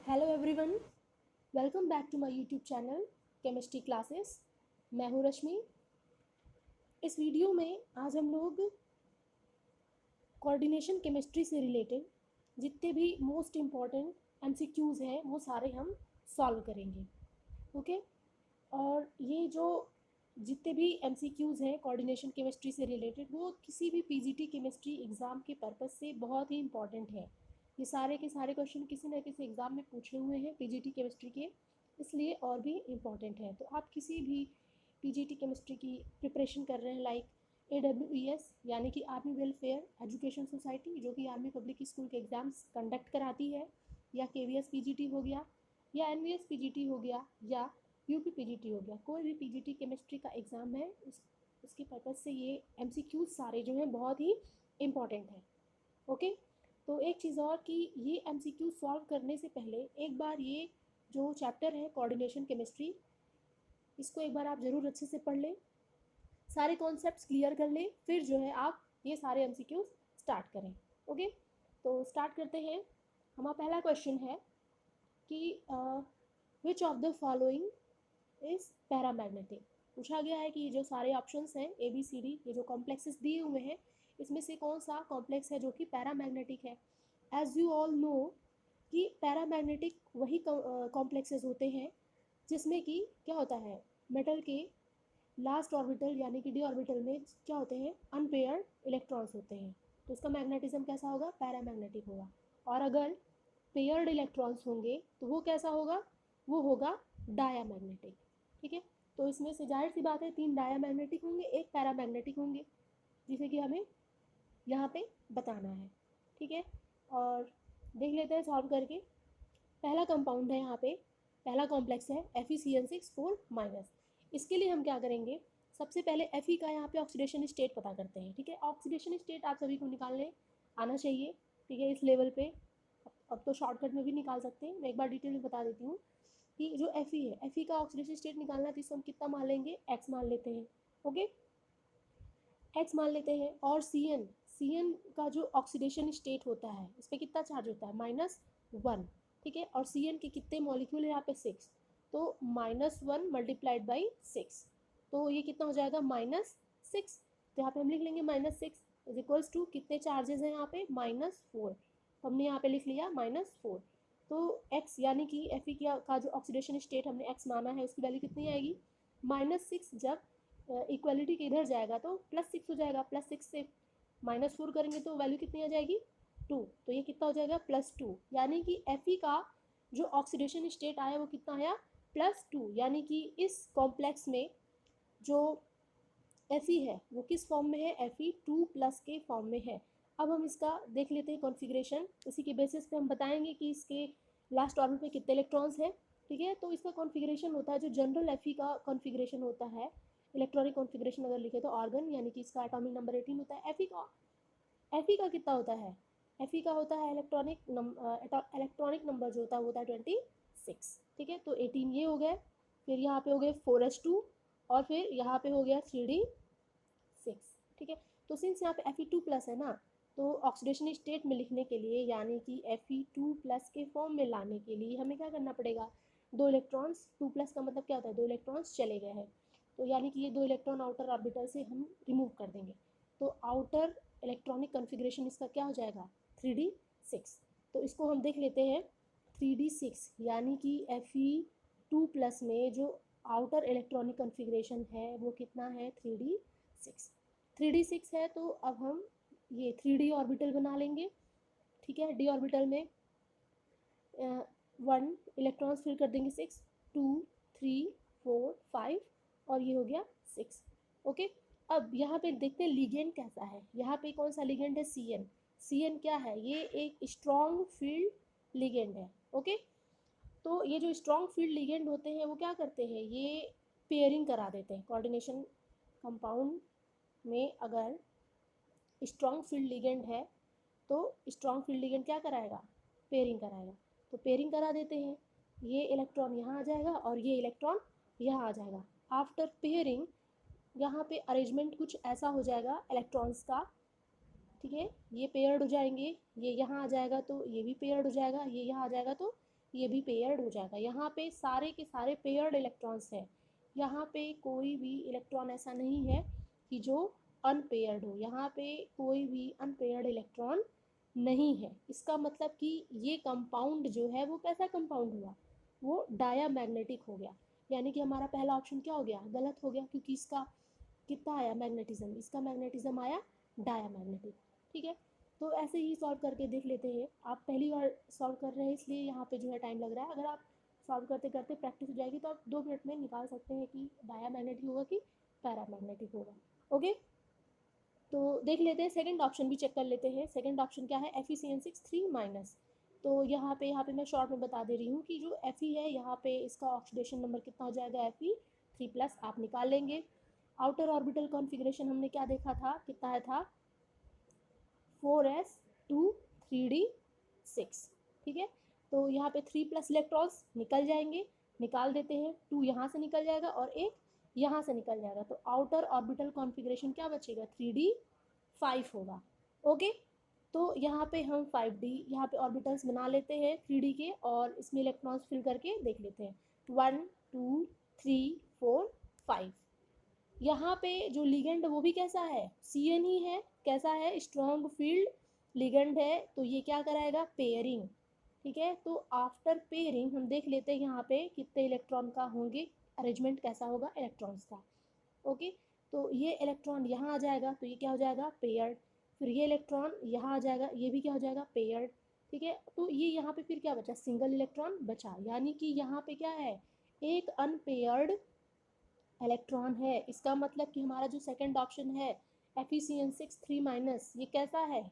Hello everyone, welcome back to my YouTube channel chemistry classes. मैं हूँ रश्मि। इस video में आज हम लोग कोऑर्डिनेशन केमिस्ट्री से रिलेटेड जितने भी मोस्ट इम्पॉर्टेंट एमसीक्यूज़ हैं वो सारे हम सॉल्व करेंगे। ओके। और ये जो जितने भी एमसीक्यूज़ हैं कोऑर्डिनेशन केमिस्ट्री से रिलेटेड वो किसी भी पीजीटी केमिस्ट्री एग्ज़ाम के पर्पस से बहुत ही इम्पॉर्टेंट है। ये सारे के सारे क्वेश्चन किसी न किसी एग्ज़ाम में पूछे हुए हैं पीजीटी केमिस्ट्री के, इसलिए और भी इम्पॉर्टेंट है। तो आप किसी भी पीजीटी केमिस्ट्री की प्रिपरेशन कर रहे हैं लाइक AWES यानी कि आर्मी वेलफेयर एजुकेशन सोसाइटी जो कि आर्मी पब्लिक स्कूल के एग्ज़ाम्स कंडक्ट कराती है, या KVS PGT हो गया, या NVS PGT हो गया, या UP PGT हो गया, कोई भी पीजीटी केमिस्ट्री का एग्ज़ाम है उसके पर्पज़ से ये MCQs सारे जो हैं बहुत ही इम्पॉर्टेंट हैं। ओके। तो एक चीज़ और कि ये MCQ सॉल्व करने से पहले एक बार ये जो चैप्टर है कोऑर्डिनेशन केमिस्ट्री, इसको एक बार आप ज़रूर अच्छे से पढ़ लें, सारे कॉन्सेप्ट्स क्लियर कर लें, फिर जो है आप ये सारे MCQ स्टार्ट करें। ओके। तो स्टार्ट करते हैं। हमारा पहला क्वेश्चन है कि विच of the following is paramagnetic. पूछा गया है कि ये जो सारे ऑप्शंस हैं ABCD, ये जो कॉम्प्लेक्सेस दिए हुए हैं, इसमें से कौन सा कॉम्प्लेक्स है जो कि पैरामैग्नेटिक है। एज यू ऑल नो कि पैरामैग्नेटिक वही कॉम्प्लेक्सेस होते हैं जिसमें कि क्या होता है, मेटल के लास्ट ऑर्बिटल यानी कि डी ऑर्बिटल में क्या होते हैं, अनपेयर्ड इलेक्ट्रॉन्स होते हैं। तो इसका मैग्नेटिज्म कैसा होगा, पैरामैग्नेटिक होगा। और अगर पेयर्ड इलेक्ट्रॉन्स होंगे तो वो कैसा होगा, वो होगा डायामैग्नेटिक। ठीक है। तो इसमें से जाहिर सी बात है 3 डायामैग्नेटिक होंगे, एक पैरामैग्नेटिक होंगे, जिसे कि हमें यहाँ पे बताना है। ठीक है। और देख लेते हैं सॉल्व करके। पहला कंपाउंड है यहाँ पे, पहला कॉम्प्लेक्स है Fe2CN6 4-। इसके लिए हम क्या करेंगे, सबसे पहले Fe का यहाँ पे ऑक्सीडेशन स्टेट पता करते हैं। ठीक है। ऑक्सीडेशन स्टेट आप सभी को निकालने आना चाहिए। ठीक है। इस लेवल पे अब तो शॉर्टकट में भी निकाल सकते हैं, मैं एक बार डिटेल में बता देती हूँ कि जो Fe है, Fe का ऑक्सीडेशन स्टेट निकालना है तो इसको हम कितना मान लेंगे, x मान लेते हैं। ओके, x मान लेते हैं। और Cn का जो ऑक्सीडेशन स्टेट होता है इस पर कितना चार्ज होता है, -1। ठीक है। और Cn के कितने मॉलिक्यूल है यहाँ पे 6, तो -1 मल्टीप्लाइड बाई 6, तो ये कितना हो जाएगा, -6। तो यहाँ पे हम लिख लेंगे -6 इज इक्वल्स टू कितने चार्जेस हैं यहाँ पे, -4। तो हमने यहाँ पे लिख लिया -4। तो x यानी कि Fe का जो ऑक्सीडेशन स्टेट हमने x माना है उसकी वैल्यू कितनी आएगी, -6। जब इक्वलिटी के इधर जाएगा तो +6 हो जाएगा, +6 से -4 करेंगे तो वैल्यू कितनी आ जाएगी, 2। तो ये कितना हो जाएगा, +2। यानी कि Fe का जो ऑक्सीडेशन स्टेट आया वो कितना आया, +2। यानी कि इस कॉम्प्लेक्स में जो Fe है वो किस फॉर्म में है, Fe2+ के फॉर्म में है। अब हम इसका देख लेते हैं कॉन्फ़िगरेशन, उसी के बेसिस पे हम बताएंगे कि इसके लास्ट ऑर्बिट में कितने इलेक्ट्रॉन्स हैं। ठीक है। तो इसका कॉन्फ़िगरेशन होता है जो जनरल Fe का कॉन्फ़िगरेशन होता है, इलेक्ट्रॉनिक कॉन्फ़िगरेशन अगर लिखे तो ऑर्गन, यानी कि इसका एटॉमिक नंबर 18 होता है। Fe का कितना होता है, Fe का होता है इलेक्ट्रॉनिक नंबर जो होता है वो होता है 26। ठीक है। तो 18 ये हो गए, फिर यहाँ पे हो गए 4s2, और फिर यहाँ पे हो गया 3d6। ठीक है। तो सिंस यहाँ पे Fe2+ है ना, तो ऑक्सीडेशन स्टेट में लिखने के लिए यानी कि Fe2+ के फॉर्म में लाने के लिए हमें क्या करना पड़ेगा, 2 इलेक्ट्रॉन्स, 2+ का मतलब क्या होता है, 2 इलेक्ट्रॉन्स चले गए हैं, तो यानी कि ये 2 इलेक्ट्रॉन आउटर ऑर्बिटल से हम रिमूव कर देंगे। तो आउटर इलेक्ट्रॉनिक कन्फिग्रेशन इसका क्या हो जाएगा, 3d6। तो इसको हम देख लेते हैं 3d6, यानी कि Fe2+ में जो आउटर इलेक्ट्रॉनिक कन्फिग्रेशन है वो कितना है, 3d6। 3d6 है तो अब हम ये 3d ऑर्बिटल बना लेंगे। ठीक है। डी ऑर्बिटल में 1 इलेक्ट्रॉन्स फिल कर देंगे, 6, 2, 3, 4, 5, और ये हो गया 6। ओके। अब यहाँ पे देखते हैं लिगेंड कैसा है। यहाँ पे कौन सा लिगेंड है, Cn क्या है, ये एक स्ट्रॉन्ग फील्ड लिगेंड है। ओके। तो ये जो स्ट्रॉन्ग फील्ड लिगेंड होते हैं वो क्या करते हैं, ये पेयरिंग करा देते हैं। कोऑर्डिनेशन कंपाउंड में अगर स्ट्रॉन्ग फील्ड लिगेंड है तो स्ट्रॉन्ग फील्ड लिगेंड क्या कराएगा, पेयरिंग कराएगा। तो पेयरिंग करा देते हैं, ये इलेक्ट्रॉन यहाँ आ जाएगा और ये इलेक्ट्रॉन यहाँ आ जाएगा। आफ्टर पेयरिंग यहाँ पे अरेंजमेंट कुछ ऐसा हो जाएगा इलेक्ट्रॉन्स का। ठीक है। ये पेयर्ड हो जाएंगे, ये यहाँ आ जाएगा तो ये भी पेयर्ड हो जाएगा, ये यहाँ आ जाएगा तो ये भी पेयर्ड हो जाएगा। यहाँ पे सारे के सारे पेयर्ड इलेक्ट्रॉन्स हैं, यहाँ पे कोई भी इलेक्ट्रॉन ऐसा नहीं है कि जो अनपेयर्ड हो, यहाँ पे कोई भी अनपेयर्ड इलेक्ट्रॉन नहीं है। इसका मतलब कि ये कंपाउंड जो है वो कैसा कंपाउंड हुआ, वो डायामैग्नेटिक हो गया। यानी कि हमारा पहला ऑप्शन क्या हो गया, गलत हो गया, क्योंकि इसका कितना आया मैग्नेटिज्म, इसका मैग्नेटिज्म आया डायामैग्नेटिक। ठीक है, तो ऐसे ही सॉल्व करके देख लेते हैं। आप पहली बार सॉल्व कर रहे हैं इसलिए यहाँ पे जो है टाइम लग रहा है। अगर आप सॉल्व करते करते प्रैक्टिस हो जाएगी तो आप 2 मिनट में निकाल सकते हैं कि डायामैग्नेटिक होगा कि पैरामैग्नेटिक होगा। ओके, तो देख लेते हैं सेकंड ऑप्शन भी चेक कर लेते हैं। सेकंड ऑप्शन क्या है, Fe3-। तो यहाँ पे मैं शॉर्ट में बता दे रही हूँ कि जो Fe है यहाँ पे इसका ऑक्सीडेशन नंबर कितना हो जाएगा, Fe3+ आप निकाल लेंगे। आउटर ऑर्बिटल कॉन्फ़िगरेशन हमने क्या देखा था, कितना था 4s2 3d6। ठीक है, तो यहाँ पे 3+ इलेक्ट्रॉन्स निकल जाएंगे, निकाल देते हैं। 2 यहाँ से निकल जाएगा और एक यहाँ से निकल जाएगा, तो आउटर ऑर्बिटल कॉन्फ़िगरेशन क्या बचेगा, 3d5 होगा। ओके, तो यहाँ पे हम 5d यहाँ पे ऑर्बिटल्स बना लेते हैं 3d के, और इसमें इलेक्ट्रॉन्स फिल करके देख लेते हैं 1 2 3 4 5। यहाँ पे जो लिगेंड वो भी कैसा है, CN ही है। कैसा है, स्ट्रॉन्ग फील्ड लिगेंड है, तो ये क्या कराएगा, पेयरिंग। ठीक है, तो आफ्टर पेयरिंग हम देख लेते हैं यहाँ पे कितने इलेक्ट्रॉन का होंगे, अरेंजमेंट कैसा होगा इलेक्ट्रॉन्स का। ओके, तो ये इलेक्ट्रॉन यहाँ आ जाएगा, तो ये क्या हो जाएगा, पेयर्ड। फिर ये इलेक्ट्रॉन यहाँ आ जाएगा, ये भी क्या हो जाएगा, पेयर्ड। ठीक है, तो ये यहाँ पे फिर क्या बचा, सिंगल इलेक्ट्रॉन बचा, यानी कि यहाँ पे क्या है, एक अनपेयर्ड इलेक्ट्रॉन है। इसका मतलब कि हमारा जो सेकंड ऑप्शन है Fe3-, ये कैसा है,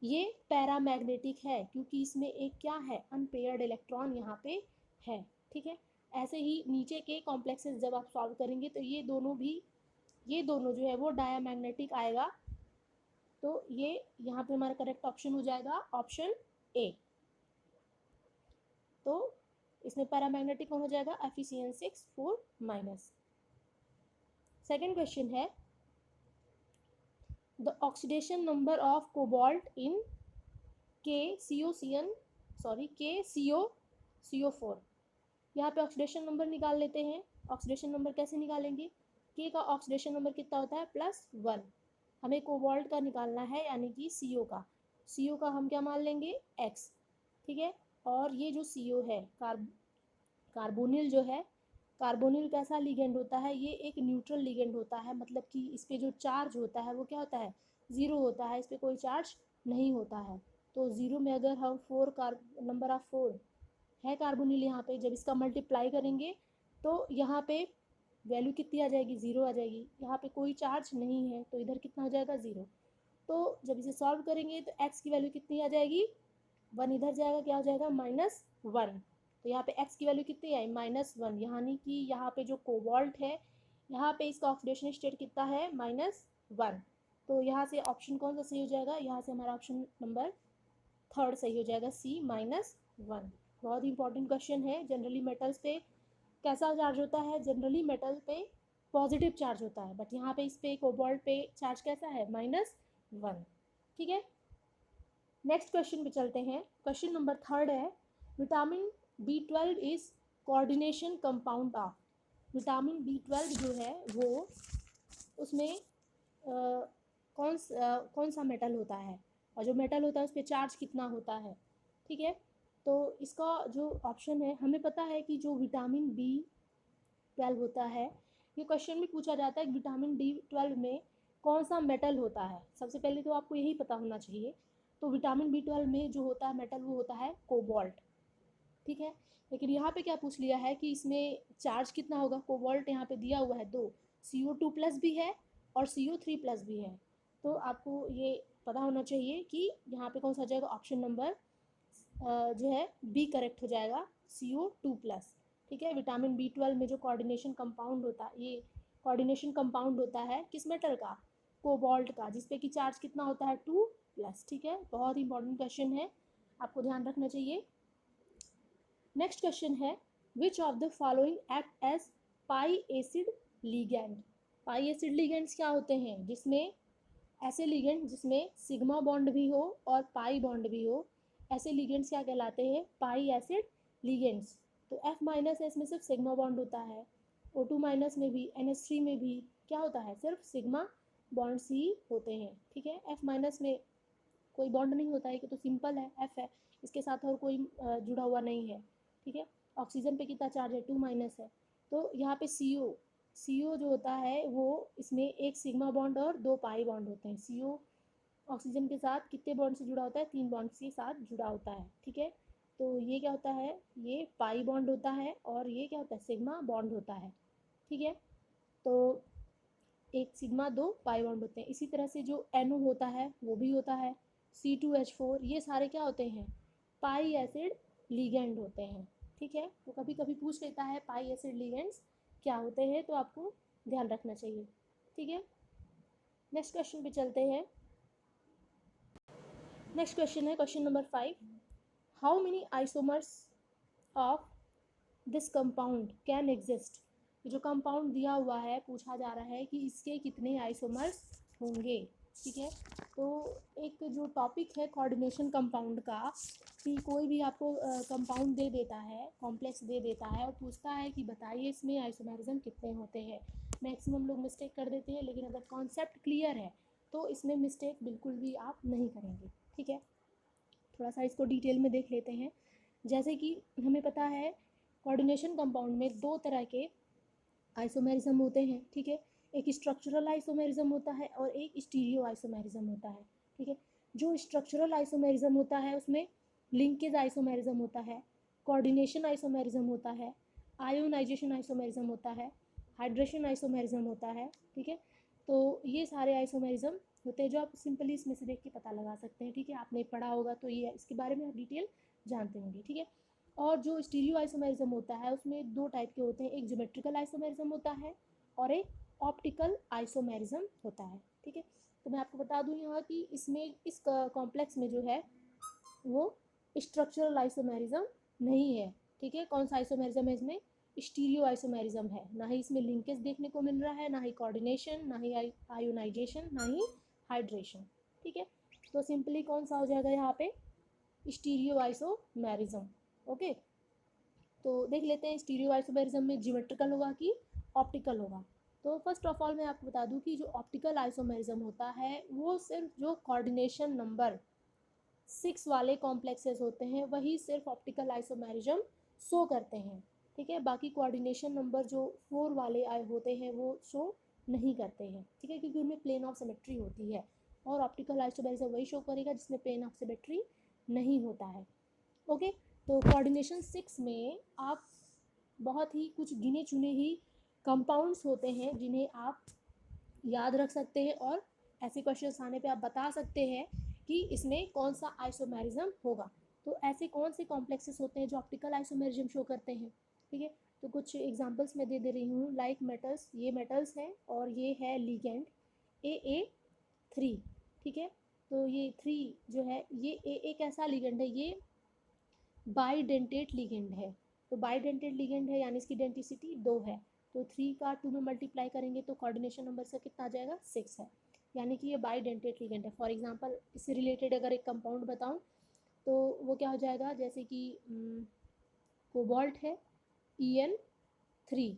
ये पैरामैग्नेटिक है, क्योंकि इसमें एक क्या है, अनपेयर्ड इलेक्ट्रॉन यहाँ पे है। ठीक है, ऐसे ही नीचे के कॉम्प्लेक्सेस जब आप सॉल्व करेंगे तो ये दोनों जो है वो डायामैग्नेटिक आएगा। तो ये यहाँ पे हमारा करेक्ट ऑप्शन हो जाएगा ऑप्शन ए। तो इसमें पैरामैग्नेटिक कौन हो जाएगा, Fe4-। सेकेंड क्वेश्चन है, the oxidation number of cobalt in KCO4। यहाँ पे ऑक्सीडेशन नंबर निकाल लेते हैं। ऑक्सीडेशन नंबर कैसे निकालेंगे, के का ऑक्सीडेशन नंबर कितना होता है, +1। हमें कोबाल्ट का निकालना है, यानी कि CO का। CO का हम क्या मान लेंगे, X। ठीक है, और ये जो CO है, कार्बोनिल जो है, कार्बोनिल कैसा लिगेंड होता है, ये एक न्यूट्रल लिगेंड होता है। मतलब कि इस पर जो चार्ज होता है वो क्या होता है, 0 होता है, इस पर कोई चार्ज नहीं होता है। तो 0 में अगर हम नंबर ऑफ 4 है कार्बोनिल, यहाँ पे जब इसका मल्टीप्लाई करेंगे तो यहाँ पे वैल्यू कितनी आ जाएगी, 0 आ जाएगी। यहाँ पे कोई चार्ज नहीं है, तो इधर कितना हो जाएगा, 0। तो जब इसे सॉल्व करेंगे तो x की वैल्यू कितनी आ जाएगी, 1 इधर जाएगा, क्या हो जाएगा, -1। तो यहाँ पे x की वैल्यू कितनी आई, -1, यानी कि यहाँ पे जो कोबाल्ट है, यहाँ पे इसका ऑक्सीडेशन स्टेट कितना है, -1। तो यहाँ से ऑप्शन कौन सा सही हो जाएगा, यहाँ से हमारा ऑप्शन नंबर 3 सही हो जाएगा, C-1। बहुत इंपॉर्टेंट क्वेश्चन है। जनरली मेटल्स पे कैसा चार्ज होता है, जनरली मेटल पे पॉजिटिव चार्ज होता है, बट यहाँ पे इस पे कोबाल्ट पे चार्ज कैसा है, -1। ठीक है, नेक्स्ट क्वेश्चन पे चलते हैं। क्वेश्चन नंबर 3 है, vitamin B12 is coordination compound of. Vitamin B12 जो है वो उसमें कौन सा मेटल होता है, और जो मेटल होता है उस पर चार्ज कितना होता है। ठीक है, तो इसका जो ऑप्शन है, हमें पता है कि जो विटामिन B12 होता है, ये क्वेश्चन में पूछा जाता है कि विटामिन B12 में कौन सा मेटल होता है। सबसे पहले तो आपको यही पता होना चाहिए। तो विटामिन B12 में जो होता है मेटल वो होता है कोबाल्ट। ठीक है, लेकिन यहाँ पे क्या पूछ लिया है कि इसमें चार्ज कितना होगा। कोबाल्ट यहाँ पे दिया हुआ है 2, CO2+ भी है और CO3+ भी है। तो आपको ये पता होना चाहिए कि यहाँ पे कौन सा जाएगा, ऑप्शन नंबर जो है B करेक्ट हो जाएगा, CO2+। ठीक है, विटामिन B12 में जो कोऑर्डिनेशन कंपाउंड होता है, ये कोऑर्डिनेशन कंपाउंड होता है किस मेटल का, कोबाल्ट का, जिसपे कि चार्ज कितना होता है, 2+। ठीक है, बहुत इंपॉर्टेंट क्वेश्चन है, आपको ध्यान रखना चाहिए। नेक्स्ट क्वेश्चन है, which of the following act as pi acid ligand. Pi acid ligands क्या होते हैं, जिसमें ऐसे लिगेंड जिसमें सिग्मा बॉन्ड भी हो और पाई बॉन्ड भी हो, ऐसे लिगेंड्स क्या कहलाते हैं, पाई एसिड लिगेंड्स, तो F माइनस एस में सिर्फ सिग्मा बॉन्ड होता है, O2 माइनस में भी, NH3 में भी क्या होता है, सिर्फ सिग्मा बॉन्ड्स ही होते हैं, ठीक है। F माइनस में कोई बॉन्ड नहीं होता है कि तो सिंपल है, F है, इसके साथ और कोई जुड़ा हुआ नहीं है, ठीक है। ऑक्सीजन पे कितना चार्ज है, 2 माइनस है। तो यहाँ पे CO जो होता है वो इसमें एक सिग्मा बॉन्ड और 2 पाई बॉन्ड होते हैं। CO ऑक्सीजन के साथ कितने बॉन्ड से जुड़ा होता है, 3 बॉन्ड के साथ जुड़ा होता है, ठीक है। तो ये क्या होता है, ये पाई बॉन्ड होता है और ये क्या होता है, सिग्मा बॉन्ड होता है, ठीक है। तो एक सिग्मा 2 पाई बॉन्ड होते हैं। इसी तरह से जो NO होता है वो भी होता है, C2H4, ये सारे क्या होते हैं, पाई एसिड लिगेंड होते हैं, ठीक है। तो कभी कभी पूछ लेता है पाई एसिड लिगेंड्स क्या होते हैं, तो आपको ध्यान रखना चाहिए, ठीक है। नेक्स्ट क्वेश्चन पे चलते हैं। नेक्स्ट क्वेश्चन है question number 5, how many isomers of this compound can exist. जो कंपाउंड दिया हुआ है, पूछा जा रहा है कि इसके कितने आइसोमर्स होंगे, ठीक है। तो एक जो टॉपिक है कोऑर्डिनेशन कंपाउंड का, कि कोई भी आपको कंपाउंड दे देता है, कॉम्प्लेक्स दे देता है और पूछता है कि बताइए इसमें आइसोमरिज्म कितने होते हैं। मैक्सिमम लोग मिस्टेक कर देते हैं, लेकिन अगर कॉन्सेप्ट क्लियर है तो इसमें मिस्टेक बिल्कुल भी आप नहीं करेंगे, ठीक है। थोड़ा सा इसको डिटेल में देख लेते हैं। जैसे कि हमें पता है कोऑर्डिनेशन कंपाउंड में 2 तरह के आइसोमेरिज्म होते हैं, ठीक है। एक स्ट्रक्चरल आइसोमेरिज्म होता है और एक स्टीरियो आइसोमेरिज्म होता है, ठीक है। जो स्ट्रक्चरल आइसोमेरिज्म होता है उसमें लिंकेज आइसोमेरिज्म होता है, कोऑर्डिनेशन आइसोमेरिज्म होता है, आयोनाइजेशन आइसोमेरिज्म होता है, हाइड्रेशन आइसोमेरिज्म होता है, ठीक है। तो ये सारे आइसोमेरिज्म होते हैं जो आप सिंपली इसमें से देख के पता लगा सकते हैं, ठीक है। आपने पढ़ा होगा तो ये इसके बारे में आप डिटेल जानते होंगे, ठीक है। और जो स्टीरियो आइसोमेरिज्म होता है उसमें 2 टाइप के होते हैं, एक ज्योमेट्रिकल आइसोमेरिज्म होता है और एक ऑप्टिकल आइसोमेरिज्म होता है, ठीक है। तो मैं आपको बता दूं यहाँ कि इसमें इस कॉम्प्लेक्स में जो है वो स्ट्रक्चरल आइसोमेरिज्म नहीं है, ठीक है। कौन सा आइसोमेरिज्म है इसमें, स्टीरियो आइसोमेरिज्म है। ना ही इसमें लिंकेज देखने को मिल रहा है, ना ही कोऑर्डिनेशन, ना ही आयोनाइजेशन, ना ही हाइड्रेशन, ठीक है। तो सिंपली कौन सा हो जाएगा यहाँ पे, स्टीरियो आइसोमेरिज्म, ओके। तो देख लेते हैं स्टीरियो आइसोमेरिज्म में ज्योमेट्रिकल होगा कि ऑप्टिकल होगा। तो फर्स्ट ऑफ ऑल मैं आपको बता दूं कि जो ऑप्टिकल आइसोमेरिज्म होता है वो सिर्फ जो कोऑर्डिनेशन नंबर 6 वाले कॉम्प्लेक्सेस होते हैं वही सिर्फ ऑप्टिकल आइसोमेरिज्म शो करते हैं, ठीक है। बाकी कोऑर्डिनेशन नंबर जो 4 वाले आए होते हैं वो शो नहीं करते हैं, ठीक है, क्योंकि उनमें प्लेन ऑफ सिमेट्री होती है। और ऑप्टिकल आइसोमेरिज्म वही शो करेगा जिसमें प्लेन ऑफ सिमेट्री नहीं होता है, ओके। तो कोऑर्डिनेशन 6 में आप बहुत ही कुछ गिने चुने ही कंपाउंड्स होते हैं जिन्हें आप याद रख सकते हैं और ऐसे क्वेश्चन आने पे आप बता सकते हैं कि इसमें कौन सा आइसोमेरिज्म होगा। तो ऐसे कौन से कॉम्प्लेक्सेस होते हैं जो ऑप्टिकल आइसोमेरिज्म शो करते हैं, ठीक है। तो कुछ एग्जांपल्स मैं दे रही हूँ, लाइक मेटल्स, ये मेटल्स हैं और ये है लिगेंड AA3, ठीक है। तो ये 3 जो है ये एक ऐसा लिगेंड है, ये बाईडेंटेट लिगेंड है। तो बाईडेंटेट लिगेंड है यानी इसकी डेंटिसिटी 2 है। तो 3 का 2 में मल्टीप्लाई करेंगे तो कोऑर्डिनेशन नंबर से कितना आ जाएगा, 6 है, यानी कि ये बाईडेंटेट लिगेंड है। फॉर एग्जांपल इससे रिलेटेड अगर एक कंपाउंड बताऊं तो वो क्या हो जाएगा, जैसे कि कोबाल्ट है En3।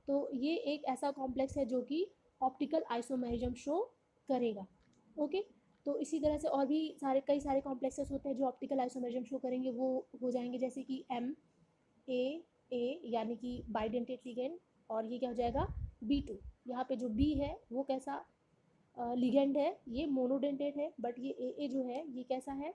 तो ये एक ऐसा कॉम्प्लेक्स है जो कि ऑप्टिकल आइसोमेरिज्म शो करेगा, ओके। तो इसी तरह से और भी कई सारे कॉम्प्लेक्सेस होते हैं जो ऑप्टिकल आइसोमेरिज्म शो करेंगे, वो हो जाएंगे जैसे कि MAA यानी कि बाईडेंटेट लिगेंड, और ये क्या हो जाएगा B2। यहाँ पे जो B है वो कैसा लिगेंड है, ये मोनोडेंटेट है, बट ये AA जो है ये कैसा है,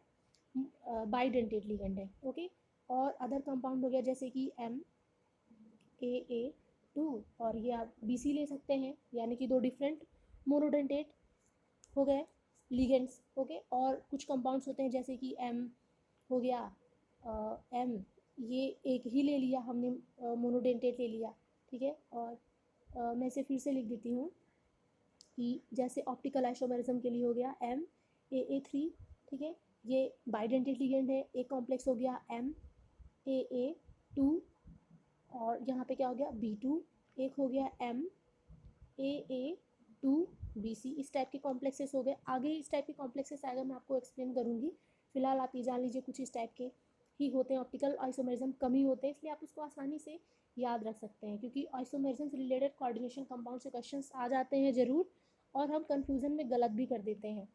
बाईडेंटेट लिगेंड है, ओके। और अदर कंपाउंड हो गया जैसे कि MAA2, और ये आप BC ले सकते हैं, यानी कि 2 डिफरेंट मोनोडेंटेट हो गए लिगेंड्स, ओके। और कुछ कंपाउंड्स होते हैं जैसे कि M हो गया, M ये एक ही ले लिया हमने, मोनोडेंटेट ले लिया, ठीक है। और मैं इसे फिर से लिख देती हूँ कि जैसे ऑप्टिकल आइसोमेरिज्म के लिए हो गया MAA3, ठीक है, ये बाईडेंटेट लिगेंड है। एक कॉम्प्लेक्स हो गया MAA2 और यहाँ पे क्या हो गया B2, एक हो गया MAA2BC। इस टाइप के कॉम्प्लेक्सेस हो गए। आगे इस टाइप के कॉम्प्लेक्सेस आएगा मैं आपको एक्सप्लेन करूँगी, फिलहाल आप ये जान लीजिए कुछ इस टाइप के ही होते हैं, ऑप्टिकल आइसोमेरिज्म कम ही होते हैं, इसलिए आप उसको आसानी से याद रख सकते हैं, क्योंकि आइसोमेरिज्म से रिलेटेड कोऑर्डिनेशन कंपाउंड से क्वेश्चंस आ जाते हैं ज़रूर, और हम कन्फ्यूज़न में गलत भी कर देते हैं।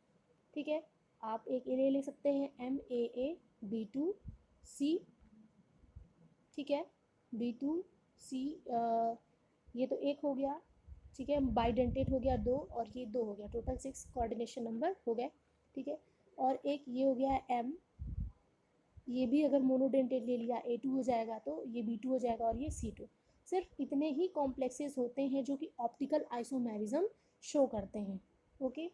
ठीक है, आप एक ले सकते हैं MAAB2C, ठीक है, B2C, ये तो एक हो गया, ठीक है, बाइडेंटेट हो गया 2, और ये 2 हो गया, टोटल 6 कोऑर्डिनेशन नंबर हो गए। ठीक है, और एक ये हो गया M, ये भी अगर मोनोडेंटेट ले लिया A2 हो जाएगा, तो ये B2 हो जाएगा, और ये C2। सिर्फ इतने ही कॉम्प्लेक्सेस होते हैं जो कि ऑप्टिकल आइसोमेरिज्म शो करते हैं। ओके,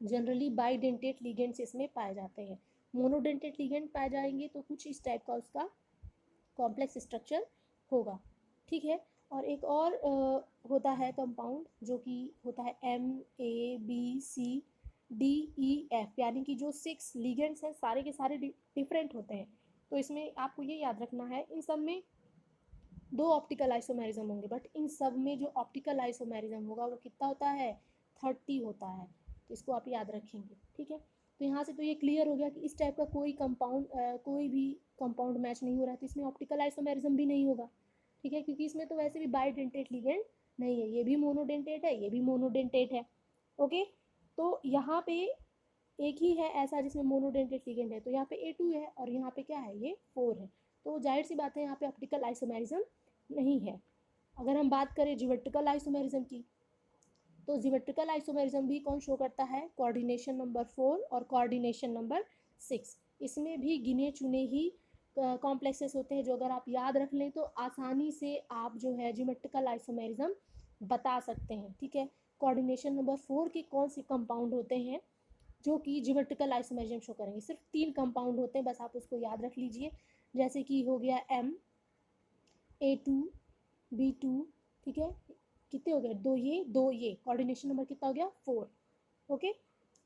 जनरली बाइडेंटेट लिगेंड्स इसमें पाए जाते हैं। मोनोडेंटेट लिगेंड पाए जाएंगे तो कुछ इस टाइप का उसका कॉम्प्लेक्स स्ट्रक्चर होगा। ठीक है, और एक और होता है कंपाउंड जो कि होता है MABCDEF, यानी कि जो 6 लिगेंड्स हैं सारे के सारे डिफरेंट होते हैं। तो इसमें आपको ये याद रखना है, इन सब में 2 ऑप्टिकल आइसोमेरिज्म होंगे, बट इन सब में जो ऑप्टिकल आइसोमेरिज्म होगा वो कितना होता है, 30 होता है। तो इसको आप याद रखेंगे। ठीक है, तो यहाँ से तो ये क्लियर हो गया कि इस टाइप का कोई भी कंपाउंड मैच नहीं हो रहा है, तो इसमें ऑप्टिकल आइसोमेरिज्म भी नहीं होगा। ठीक है, क्योंकि इसमें तो वैसे भी बाइडेंटेट लिगेंड नहीं है, ये भी मोनोडेंटेट है, ये भी मोनोडेंटेट है। ओके, तो यहाँ पे एक ही है ऐसा जिसमें मोनोडेंटेट लिगेंड है, तो यहाँ पे A2 है, और यहाँ पे क्या है, ये 4 है। तो जाहिर सी बात है यहाँ पे ऑप्टिकल आइसोमेरिज्म नहीं है। अगर हम बात करें ज्योमेट्रिकल आइसोमेरिज्म की, तो ज्योमेट्रिकल आइसोमेरिज्म भी कौन शो करता है, कोऑर्डिनेशन नंबर 4 और कोऑर्डिनेशन नंबर 6। इसमें भी गिने चुने ही कॉम्प्लेक्सेस होते हैं, जो अगर आप याद रख लें तो आसानी से आप जो है ज्योमेट्रिकल आइसोमेरिज्म बता सकते हैं। ठीक है, कोऑर्डिनेशन नंबर 4 के कौन से कंपाउंड होते हैं जो कि ज्योमेट्रिकल आइसोमेरिज्म शो करेंगे, सिर्फ 3 कंपाउंड होते हैं, बस आप उसको याद रख लीजिए। जैसे कि हो गया MA2B2, ठीक है, कितने हो गए, 2 ये 2 ये, कोऑर्डिनेशन नंबर कितना हो गया, 4। ओके,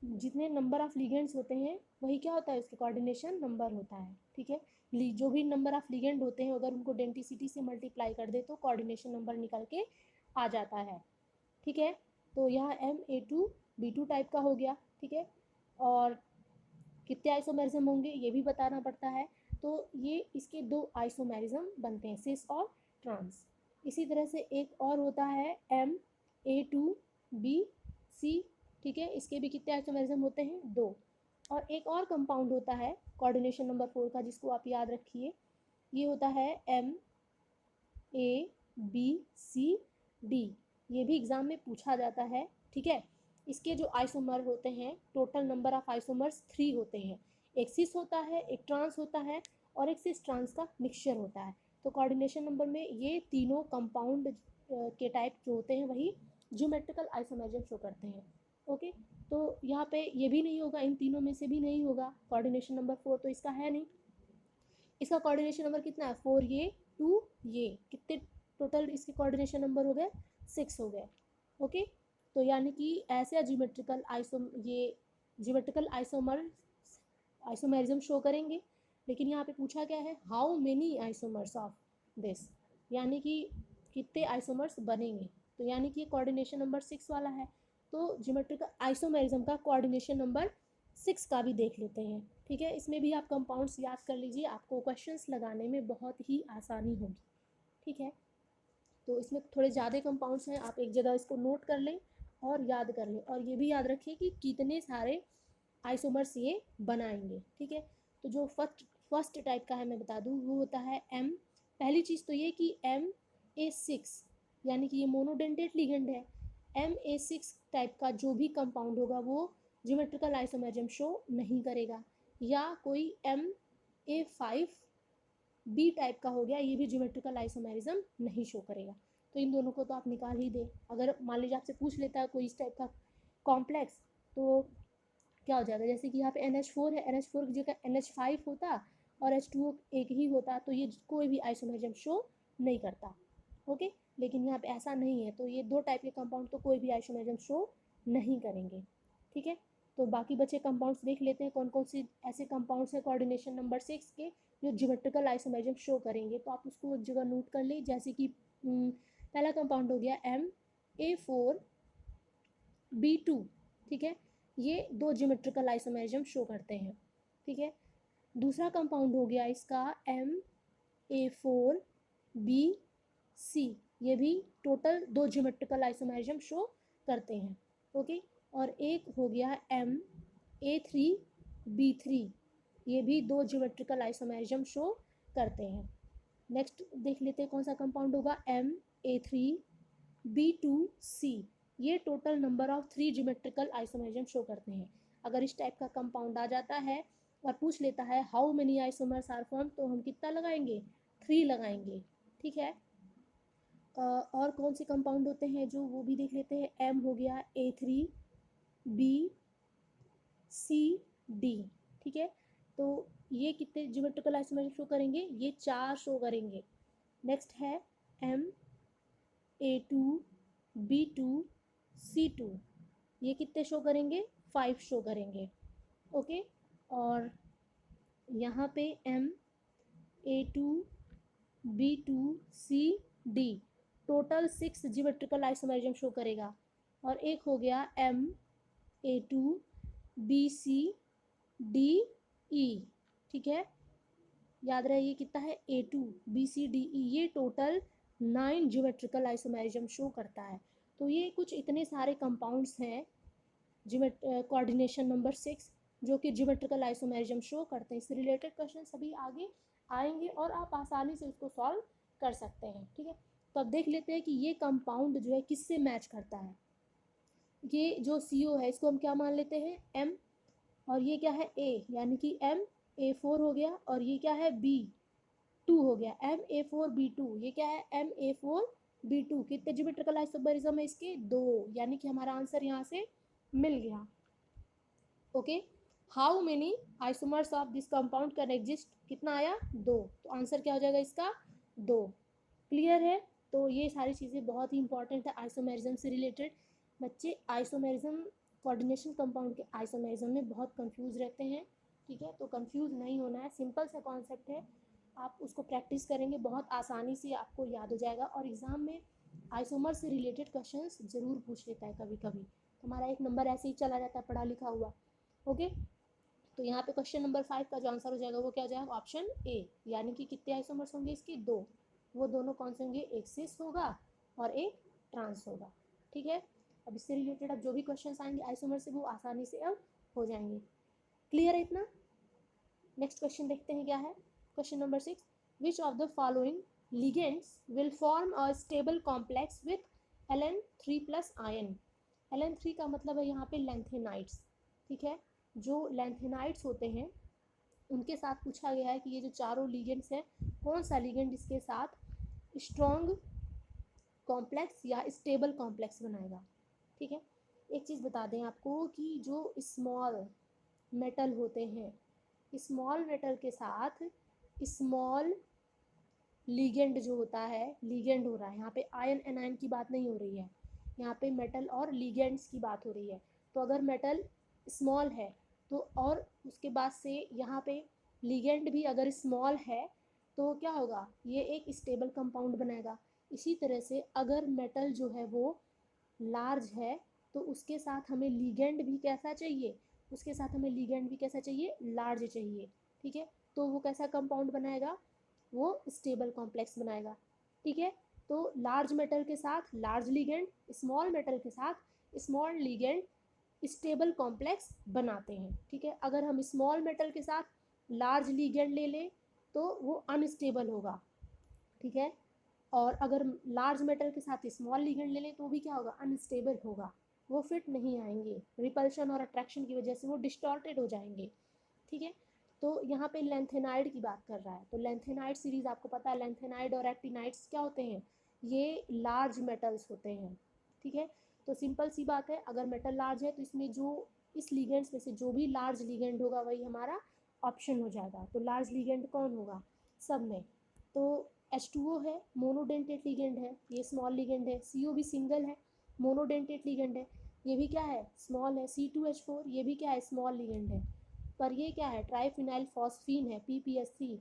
जितने नंबर ऑफ लिगेंड्स होते हैं वही क्या होता है, उसके कोऑर्डिनेशन नंबर होता है। ठीक है, जो भी नंबर ऑफ लिगेंड होते हैं अगर उनको डेंसिटी से मल्टीप्लाई कर दे तो कोऑर्डिनेशन नंबर निकल के आ जाता है। ठीक है, तो यहाँ MA2B2 टाइप का हो गया। ठीक है, और कितने आइसोमेरिज्म होंगे ये भी बताना पड़ता है, तो ये इसके 2 आइसोमेरिज्म बनते हैं, सिस और ट्रांस। इसी तरह से एक और होता है MA2BC, ठीक है, इसके भी कितने आइसोमेरिज्म होते हैं, 2। और एक और कंपाउंड होता है कोऑर्डिनेशन नंबर 4 का, जिसको आप याद रखिए, ये होता है MABCD। ये भी एग्जाम में पूछा जाता है। ठीक है, इसके जो आइसोमर होते हैं, टोटल नंबर ऑफ आइसोमर्स 3 होते हैं, एक सिस होता है, एक ट्रांस होता है, और एक सिस ट्रांस का मिक्सचर होता है। तो कोऑर्डिनेशन नंबर में ये तीनों कंपाउंड के टाइप जो होते हैं वही ज्योमेट्रिकल आइसोमेरिज्म शो करते हैं। ओके, तो यहाँ पे ये भी नहीं होगा, इन तीनों में से भी नहीं होगा कोऑर्डिनेशन नंबर 4, तो इसका है नहीं। इसका कोऑर्डिनेशन नंबर कितना है, 4 ये 2 ये, कितने टोटल इसके कोऑर्डिनेशन नंबर हो गए, 6 हो गए। ओके, तो यानी कि ऐसे ज्योमेट्रिकल आइसोमेरिज्म शो करेंगे। लेकिन यहाँ पे पूछा क्या है, how many isomers of this, यानी कि कितने आइसोमर्स बनेंगे, तो यानी कि कोऑर्डिनेशन नंबर 6 वाला है, तो ज्योमेट्रिकल आइसोमेरिज्म का कोऑर्डिनेशन नंबर 6 का भी देख लेते हैं। ठीक है, इसमें भी आप कंपाउंड्स याद कर लीजिए, आपको क्वेश्चंस लगाने में बहुत ही आसानी होगी। ठीक है, तो इसमें थोड़े ज़्यादा कंपाउंड्स हैं, आप एक जगह इसको नोट कर लें और याद कर लें, और ये भी याद रखिए कि कितने सारे आइसोमर्स ये बनाएंगे। ठीक है, तो जो फर्स्ट टाइप का है मैं बता दूँ, वो होता है पहली चीज़ तो ये कि MA6, यानी कि ये मोनोडेंटेट लिगेंड है। MA6 टाइप का जो भी कंपाउंड होगा वो ज्योमेट्रिकल आइसोमेरिज्म शो नहीं करेगा, या कोई MA5B टाइप का हो गया, ये भी ज्योमेट्रिकल आइसोमेरिज्म नहीं शो करेगा। तो इन दोनों को तो आप निकाल ही दें। अगर मान लीजिए आपसे पूछ लेता है कोई इस टाइप का कॉम्प्लेक्स, तो क्या हो जाएगा, जैसे कि यहाँ पे NH4 है, NH4 की जगह NH5 होता और H2O एक ही होता, तो ये कोई भी आइसोमेरिज्म शो नहीं करता। ओके, लेकिन यहाँ पे ऐसा नहीं है, तो ये 2 टाइप के कंपाउंड तो कोई भी आइसोमेरिज्म शो नहीं करेंगे। ठीक है, तो बाकी बचे कंपाउंड्स देख लेते हैं, कौन कौन से ऐसे कंपाउंड्स हैं कोऑर्डिनेशन नंबर 6 के जो ज्योमेट्रिकल आइसोमेरिज्म शो करेंगे। तो आप उसको एक जगह नोट कर लें, जैसे कि पहला कंपाउंड हो गया MA4B2। ठीक है, ये 2 ज्योमेट्रिकल आइसोमेरिज्म शो करते हैं। ठीक है, दूसरा कंपाउंड हो गया इसका MA4BC, ये भी टोटल 2 ज्योमेट्रिकल आइसोमेरिज्म शो करते हैं। ओके, और एक हो गया MA3B3, ये भी 2 ज्योमेट्रिकल आइसोमेरिज्म शो करते हैं। नेक्स्ट देख लेते हैं कौन सा कंपाउंड होगा, MA3B2C, ये total number of 3 geometrical isomerism show करते हैं। अगर इस टाइप का कंपाउंड आ जाता है और पूछ लेता है how many isomers are form, तो हम कितना लगाएंगे, 3 लगाएंगे। ठीक है, और कौन से कंपाउंड होते हैं जो, वो भी देख लेते हैं। M हो गया A3BCD, ठीक है, तो ये कितने ज्योमेट्रिकल आइसोमर्स शो करेंगे, ये 4 शो करेंगे। नेक्स्ट है MA2B2C2, ये कितने शो करेंगे, 5 शो करेंगे। ओके, और यहाँ पे MA2B2CD total 6 geometrical isomerism show करेगा। और एक हो गया MA2BCDE, ठीक है, याद रहे ये कितना है, A2BCDE, ये टोटल 9 ज्योमेट्रिकल आइसोमेरिज्म शो करता है। तो ये कुछ इतने सारे कंपाउंड्स हैं कोऑर्डिनेशन नंबर 6 जो कि ज्योमेट्रिकल आइसोमेरिज्म शो करते हैं। इससे रिलेटेड क्वेश्चन सभी आगे आएंगे और आप आसानी से उसको सॉल्व कर सकते हैं। ठीक है, तो अब देख लेते हैं कि ये कंपाउंड जो है किससे मैच करता है। ये जो CO है इसको हम क्या मान लेते हैं, M, और ये क्या है A, यानी कि MA4 हो गया, और ये क्या है B2 हो गया, MA4B2, ये क्या है MA4B2। कितने ज्योमेट्रिकल आइसोमेरिज्म है इसके, 2, यानी कि हमारा आंसर यहाँ से मिल गया। Okay, how many isomers of this compound can exist, कितना आया, 2, तो आंसर क्या हो जाएगा इसका, 2। क्लियर है, तो ये सारी चीज़ें बहुत ही इंपॉर्टेंट है आइसोमेरिज्म से रिलेटेड। बच्चे आइसोमेरिज्म कोऑर्डिनेशन कंपाउंड के आइसोमेरिज्म में बहुत कंफ्यूज रहते हैं। ठीक है, तो कंफ्यूज नहीं होना है, सिंपल सा कॉन्सेप्ट है, आप उसको प्रैक्टिस करेंगे बहुत आसानी से आपको याद हो जाएगा। और एग्ज़ाम में आइसोमर से रिलेटेड क्वेश्चंस ज़रूर पूछ लेता है कभी कभी, हमारा एक नंबर ऐसे ही चला जाता है पढ़ा लिखा हुआ। ओके, तो यहाँ पे क्वेश्चन नंबर 5 का जो आंसर हो जाएगा वो क्या हो जाएगा, ऑप्शन A, यानी कि कितने आइसोमर्स होंगे इसके, 2। वो दोनों कौन से होंगे, एक सिस होगा और एक ट्रांस होगा। ठीक है, अब इससे रिलेटेड अब जो भी क्वेश्चन आएंगे आइसोमर से वो आसानी से अब हो जाएंगे। क्लियर है इतना। नेक्स्ट क्वेश्चन देखते हैं क्या है, question number 6, which of the following ligands will form a stable complex with Ln3 plus ion। Ln3 का मतलब है यहाँ पे लैंथेनाइड्स। ठीक है, जो लैंथेनाइड्स होते हैं उनके साथ पूछा गया है कि ये जो चारों लिगेंड्स हैं कौन सा लिगेंड इसके साथ स्ट्रॉन्ग कॉम्प्लेक्स या स्टेबल कॉम्प्लेक्स बनाएगा। ठीक है, एक चीज़ बता दें आपको कि जो स्मॉल मेटल होते हैं, स्मॉल मेटल के साथ स्मॉल लिगेंड जो होता है, लिगेंड हो रहा है यहाँ पे, आयन एनायन की बात नहीं हो रही है, यहाँ पे मेटल और लिगेंड्स की बात हो रही है। तो अगर मेटल स्मॉल है तो, और उसके बाद से यहाँ पे लिगेंड भी अगर स्मॉल है तो क्या होगा, ये एक स्टेबल कंपाउंड बनाएगा। इसी तरह से अगर मेटल जो है वो लार्ज है तो उसके साथ हमें लिगेंड भी कैसा चाहिए, उसके साथ हमें लिगेंड भी कैसा चाहिए, लार्ज चाहिए। ठीक है, तो वो कैसा कंपाउंड बनाएगा, वो स्टेबल कॉम्प्लेक्स बनाएगा। ठीक है, तो लार्ज मेटल के साथ लार्ज लिगेंड, स्मॉल मेटल के साथ स्मॉल लिगेंड स्टेबल कॉम्प्लेक्स बनाते हैं। ठीक है, अगर हम स्मॉल मेटल के साथ लार्ज लिगेंड ले लें तो वो अनस्टेबल होगा। ठीक है, और अगर लार्ज मेटल के साथ स्मॉल लिगेंड ले लें तो भी क्या होगा, अनस्टेबल होगा, वो फिट नहीं आएंगे, रिपल्शन और अट्रैक्शन की वजह से वो डिस्टॉर्टेड हो जाएंगे। ठीक है, तो यहाँ पे लेंथेनाइड की बात कर रहा है, तो लेंथेनाइड सीरीज़ आपको पता है, लेंथेनाइड और एक्टिनाइड्स क्या होते हैं, ये लार्ज मेटल्स होते हैं। ठीक है, तो सिंपल सी बात है, अगर मेटल लार्ज है तो इसमें जो इस लिगेंड्स में से जो भी लार्ज लिगेंड होगा वही हमारा ऑप्शन हो जाएगा। तो लार्ज लिगेंड कौन होगा सब में, तो H2O है, मोनोडेंटेट लिगेंड है, ये स्मॉल लिगेंड है। CO भी सिंगल है, मोनोडेंटेट लिगेंड है, ये भी क्या है, स्मॉल है। C2H4 ये भी क्या है, स्मॉल लिगेंड है। पर ये क्या है, ट्राइफिनाइल फॉस्फीन है, PPSC,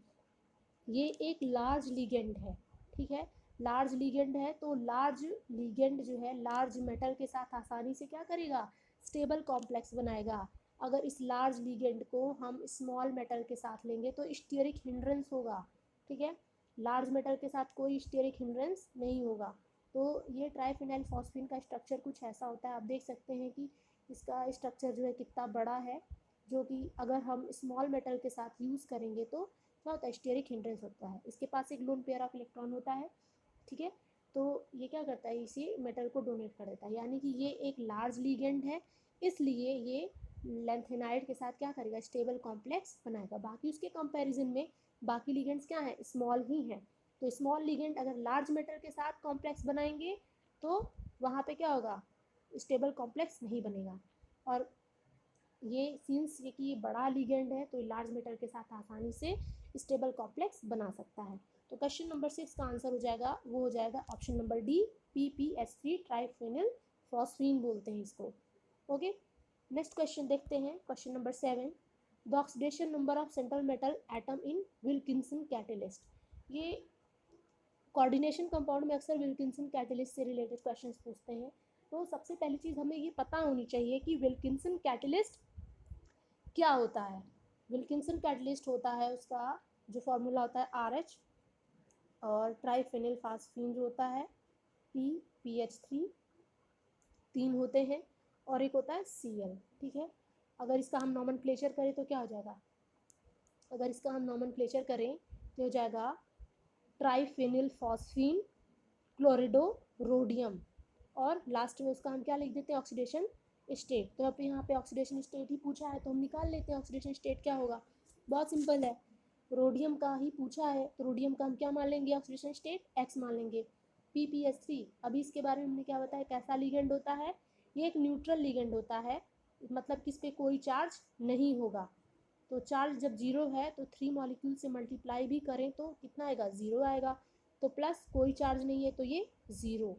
ये एक लार्ज लिगेंड है। ठीक है, लार्ज लिगेंड है तो लार्ज लिगेंड जो है लार्ज मेटल के साथ आसानी से क्या करेगा, स्टेबल कॉम्प्लेक्स बनाएगा। अगर इस लार्ज लिगेंड को हम स्मॉल मेटल के साथ लेंगे तो स्टीयरिक हिंड्रेंस होगा, ठीक है। लार्ज मेटल के साथ कोई स्टीयरिक हिंड्रेंस नहीं होगा। तो ये ट्राइफिनाइल फॉस्फीन का स्ट्रक्चर कुछ ऐसा होता है। आप देख सकते हैं कि इसका स्ट्रक्चर जो है कितना बड़ा है, जो कि अगर हम स्मॉल मेटल के साथ यूज़ करेंगे तो क्या होता है, स्टीयरिक हिंड्रेंस होता है। इसके पास एक लोन पेयर ऑफ इलेक्ट्रॉन होता है, ठीक है। तो ये क्या करता है, इसी मेटल को डोनेट कर देता है, यानी कि ये एक लार्ज लिगेंड है, इसलिए ये लेंथेनाइड के साथ क्या करेगा, स्टेबल कॉम्प्लेक्स बनाएगा। बाकी उसके कंपैरिजन में बाकी लिगेंड्स क्या है, स्मॉल ही हैं। तो स्मॉल लिगेंड अगर लार्ज मेटल के साथ कॉम्प्लेक्स बनाएंगे तो वहाँ पे क्या होगा, स्टेबल कॉम्प्लेक्स नहीं बनेगा। और ये सिंस ये कि ये बड़ा लिगेंड है तो लार्ज मेटल के साथ आसानी से स्टेबल कॉम्प्लेक्स बना सकता है। तो क्वेश्चन नंबर 6 का आंसर हो जाएगा, वो हो जाएगा option number D, PPS3 triphenyl phosphine बोलते हैं इसको। ओके, नेक्स्ट क्वेश्चन देखते हैं, question number 7, the oxidation number of central metal atom in Wilkinson catalyst. ये कोऑर्डिनेशन कंपाउंड में अक्सर विल्किंसन कैटेलिस्ट से रिलेटेड क्वेश्चन पूछते हैं। तो सबसे पहली चीज़ हमें ये पता होनी चाहिए कि विल्किंसन कैटेलिस्ट क्या होता है। विल्किंसन कैटलिस्ट होता है, उसका जो फॉर्मूला होता है RH, और ट्राइफेनिल फास्फीन जो होता है PPH3, 3 होते हैं, और एक होता है Cl, ठीक है। अगर इसका हम नॉमेनक्लेचर करें तो क्या हो जाएगा, अगर इसका हम नॉमेनक्लेचर करें तो हो जाएगा ट्राइफेनिल फॉस्फीन क्लोरिडो रोडियम, और लास्ट में उसका हम क्या लिख देते हैं, ऑक्सीडेशन स्टेट। तो अब यहाँ पे ऑक्सीडेशन स्टेट ही पूछा है तो हम निकाल लेते हैं ऑक्सीडेशन स्टेट क्या होगा, बहुत सिंपल है। रोडियम का ही पूछा है तो रोडियम का हम क्या मान लेंगे, ऑक्सीडेशन स्टेट X मान लेंगे। PPS3, अभी इसके बारे में हमने क्या बताया, कैसा लिगेंड होता है, ये एक न्यूट्रल लिगेंड होता है, मतलब किस पे कोई चार्ज नहीं होगा। तो चार्ज जब जीरो है तो 3 मॉलिक्यूल से मल्टीप्लाई भी करें तो कितना आएगा, ज़ीरो आएगा। तो प्लस कोई चार्ज नहीं है तो ये ज़ीरो,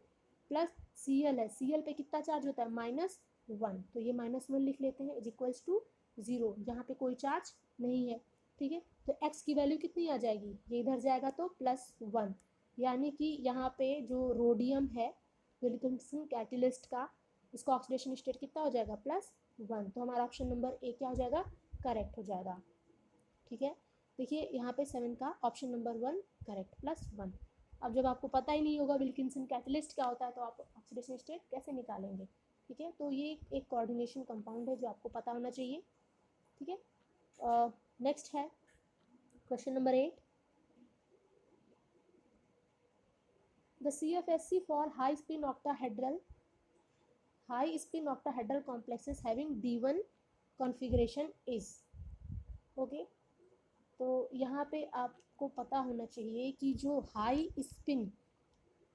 प्लस Cl है, Cl पे कितना चार्ज होता है, -1, तो ये -1 लिख लेते हैं, इज इक्वल्स टू 0, यहाँ पे कोई चार्ज नहीं है, ठीक है। तो x की वैल्यू कितनी आ जाएगी, ये इधर जाएगा तो +1, यानी कि यहाँ पे जो रोडियम है विल्किंसन कैटेलिस्ट का, उसका ऑक्सीडेशन स्टेट कितना हो जाएगा, +1। तो हमारा ऑप्शन नंबर ए क्या हो जाएगा, करेक्ट हो जाएगा, ठीक है। देखिए यहाँ पे 7 का ऑप्शन नंबर 1 करेक्ट, +1। अब जब आपको पता ही नहीं होगा विल्किंसन कैटलिस्ट क्या होता है तो आप ऑक्सीडेशन स्टेट कैसे निकालेंगे, ठीक है। तो ये एक कोऑर्डिनेशन कंपाउंड है जो आपको पता होना चाहिए, ठीक है। नेक्स्ट है question number 8, the CFSC for high spin octahedral complexes having D1 configuration is, okay. तो यहाँ पे आपको पता होना चाहिए कि जो हाई स्पिन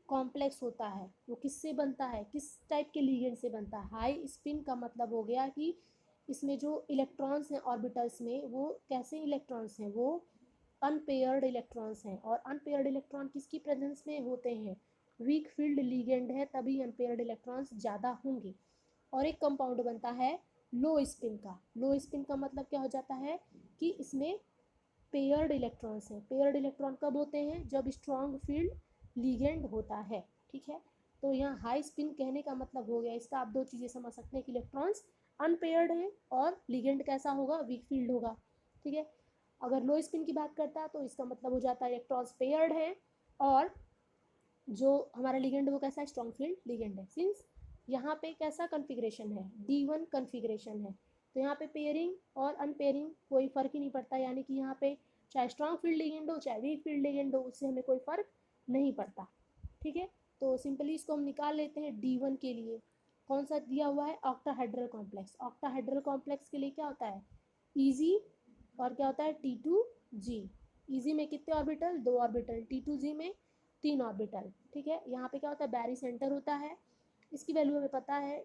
कॉम्प्लेक्स होता है वो किससे बनता है, किस टाइप के लिगेंड से बनता है। हाई स्पिन का मतलब हो गया कि इसमें जो इलेक्ट्रॉन्स हैं ऑर्बिटल्स में, वो कैसे इलेक्ट्रॉन्स हैं, वो अनपेयर्ड इलेक्ट्रॉन्स हैं। और अनपेयर्ड इलेक्ट्रॉन किसकी प्रेजेंस में होते हैं, वीक फील्ड लिगेंड है तभी अनपेयर्ड इलेक्ट्रॉन्स ज़्यादा होंगे। और एक कंपाउंड बनता है लो स्पिन का। लो स्पिन का मतलब क्या हो जाता है कि इसमें पेयर्ड इलेक्ट्रॉन्स हैं। पेयर्ड इलेक्ट्रॉन कब होते हैं, जब स्ट्रॉन्ग फील्ड लीगेंड होता है, ठीक है। तो यहाँ हाई स्पिन कहने का मतलब हो गया, इसका आप दो चीज़ें समझ सकते हैं कि इलेक्ट्रॉन्स अनपेयर्ड हैं और लीगेंड कैसा होगा, वीक फील्ड होगा, ठीक है। अगर लो स्पिन की बात करता है तो इसका मतलब हो जाता है इलेक्ट्रॉन्स पेयर्ड हैं और जो हमारा लीगेंड वो कैसा है, स्ट्रॉन्ग फील्ड लीगेंड है। सिंस यहाँ पे कैसा कन्फिग्रेशन है, D1 कन्फिग्रेशन है, तो यहाँ पे पेयरिंग और अनपेयरिंग कोई फ़र्क ही नहीं पड़ता, यानी कि यहाँ पे चाहे स्ट्रॉन्ग फील्ड लिगेंड हो चाहे वीक फील्ड लिगेंड हो, उससे हमें कोई फ़र्क नहीं पड़ता, ठीक है। तो सिंपली इसको हम निकाल लेते हैं D1 के लिए। कौन सा दिया हुआ है, ऑक्टाहेड्रल कॉम्प्लेक्स। ऑक्टाहेड्रल कॉम्प्लेक्स के लिए क्या होता है, ईजी, और क्या होता है T2G। ईजी में कितने ऑर्बिटल, 2 ऑर्बिटल, T2G में 3 ऑर्बिटल, ठीक है। यहाँ पे क्या होता है, बैरी सेंटर होता है, इसकी वैल्यू हमें पता है,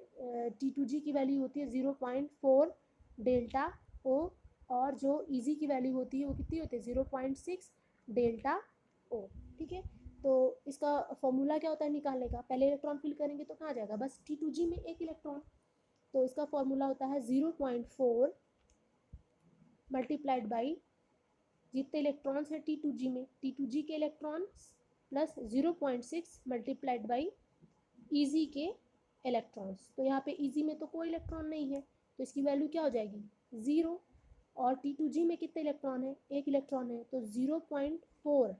T2G की वैल्यू होती है 0.4 डेल्टा ओ, और जो ईजी की वैल्यू होती है वो कितनी होती है, 0.6 डेल्टा ओ, ठीक है। तो इसका फॉर्मूला क्या होता है निकालने का, पहले इलेक्ट्रॉन फिल करेंगे तो कहाँ जाएगा, बस T2G में एक इलेक्ट्रॉन, तो इसका फॉर्मूला होता है 0.4 मल्टीप्लाइड बाई जितने इलेक्ट्रॉन्स हैं T2G में, T2G के electrons plus 0.6 multiplied by easy के इलेक्ट्रॉन्स। तो यहाँ पे ईजी में तो कोई इलेक्ट्रॉन नहीं है तो इसकी वैल्यू क्या हो जाएगी 0। और T2G में कितने इलेक्ट्रॉन है, एक इलेक्ट्रॉन है, तो 0.4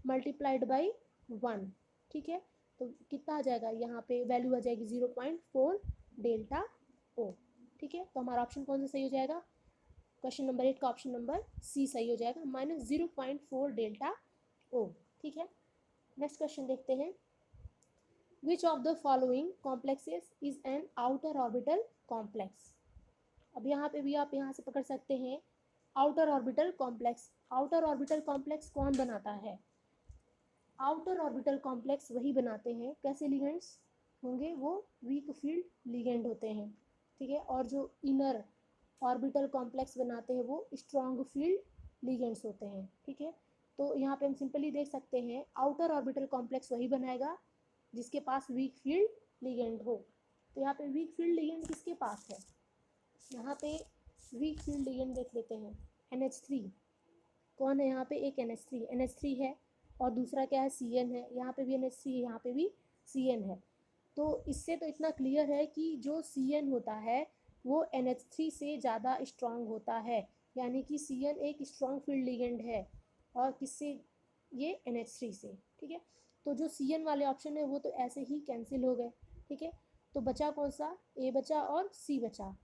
मल्टीप्लाइड बाई 1, ठीक है। तो कितना आ जाएगा, यहाँ पे वैल्यू आ जाएगी 0.4 डेल्टा ओ, ठीक है। तो हमारा ऑप्शन कौन सा सही हो जाएगा, क्वेश्चन नंबर 8 का ऑप्शन नंबर सी सही हो जाएगा, -0.4 डेल्टा ओ, ठीक है। नेक्स्ट क्वेश्चन देखते हैं, विच of the following complexes is an outer orbital complex. अब यहाँ पे भी आप यहाँ से पकड़ सकते हैं outer orbital complex. Outer orbital complex कौन बनाता है, आउटर ऑर्बिटल कॉम्प्लेक्स वही बनाते हैं, कैसे लिगेंड्स होंगे, वो वीक फील्ड लिगेंड होते हैं, ठीक है। और जो इनर ऑर्बिटल कॉम्प्लेक्स बनाते हैं वो स्ट्रॉन्ग फील्ड लिगेंड्स होते हैं, ठीक है। तो यहाँ पे हम सिंपली देख सकते हैं आउटर ऑर्बिटल कॉम्प्लेक्स वही बनाएगा जिसके पास वीक फील्ड लिगेंड हो। तो यहाँ पे वीक फील्ड लिगेंड किसके पास है, यहाँ पे वीक फील्ड लिगेंड देख लेते हैं, NH3 कौन है, यहाँ पे एक NH3 है, और दूसरा क्या है CN है, यहाँ पे भी NH3 है, यहाँ पे भी CN है। तो इससे तो इतना क्लियर है कि जो CN होता है वो NH3 से ज़्यादा स्ट्रॉन्ग होता है, यानी कि CN एक स्ट्रॉन्ग फील्ड लिगेंड है, और किससे, ये NH3 से, ठीक है। तो जो CN वाले ऑप्शन है वो तो ऐसे ही कैंसिल हो गए, ठीक है। तो बचा कौन सा, A बचा और C बचा।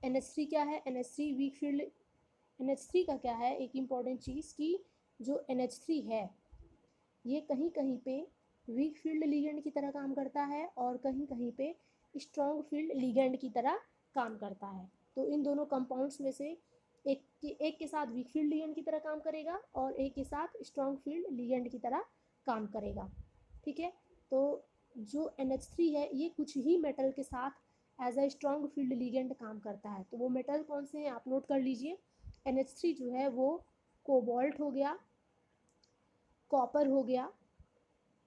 NH3 क्या है, NH3 वीक फील्ड, NH3 का क्या है एक इम्पॉर्टेंट चीज़ कि जो NH3 है ये कहीं कहीं पे वीक फील्ड लिगेंड की तरह काम करता है और कहीं कहीं पे स्ट्रॉन्ग फील्ड लिगेंड की तरह काम करता है। तो इन दोनों कंपाउंड्स में से एक के साथ वीक फील्ड लिगेंड की तरह काम करेगा और एक के साथ स्ट्रॉन्ग फील्ड लिगेंड की तरह काम करेगा, ठीक है। तो जो NH3 है ये कुछ ही मेटल के साथ as a strong field ligand काम करता है। तो वो मेटल कौन से हैं आप नोट कर लीजिए, NH3 जो है वो कोबाल्ट हो गया, कॉपर हो गया,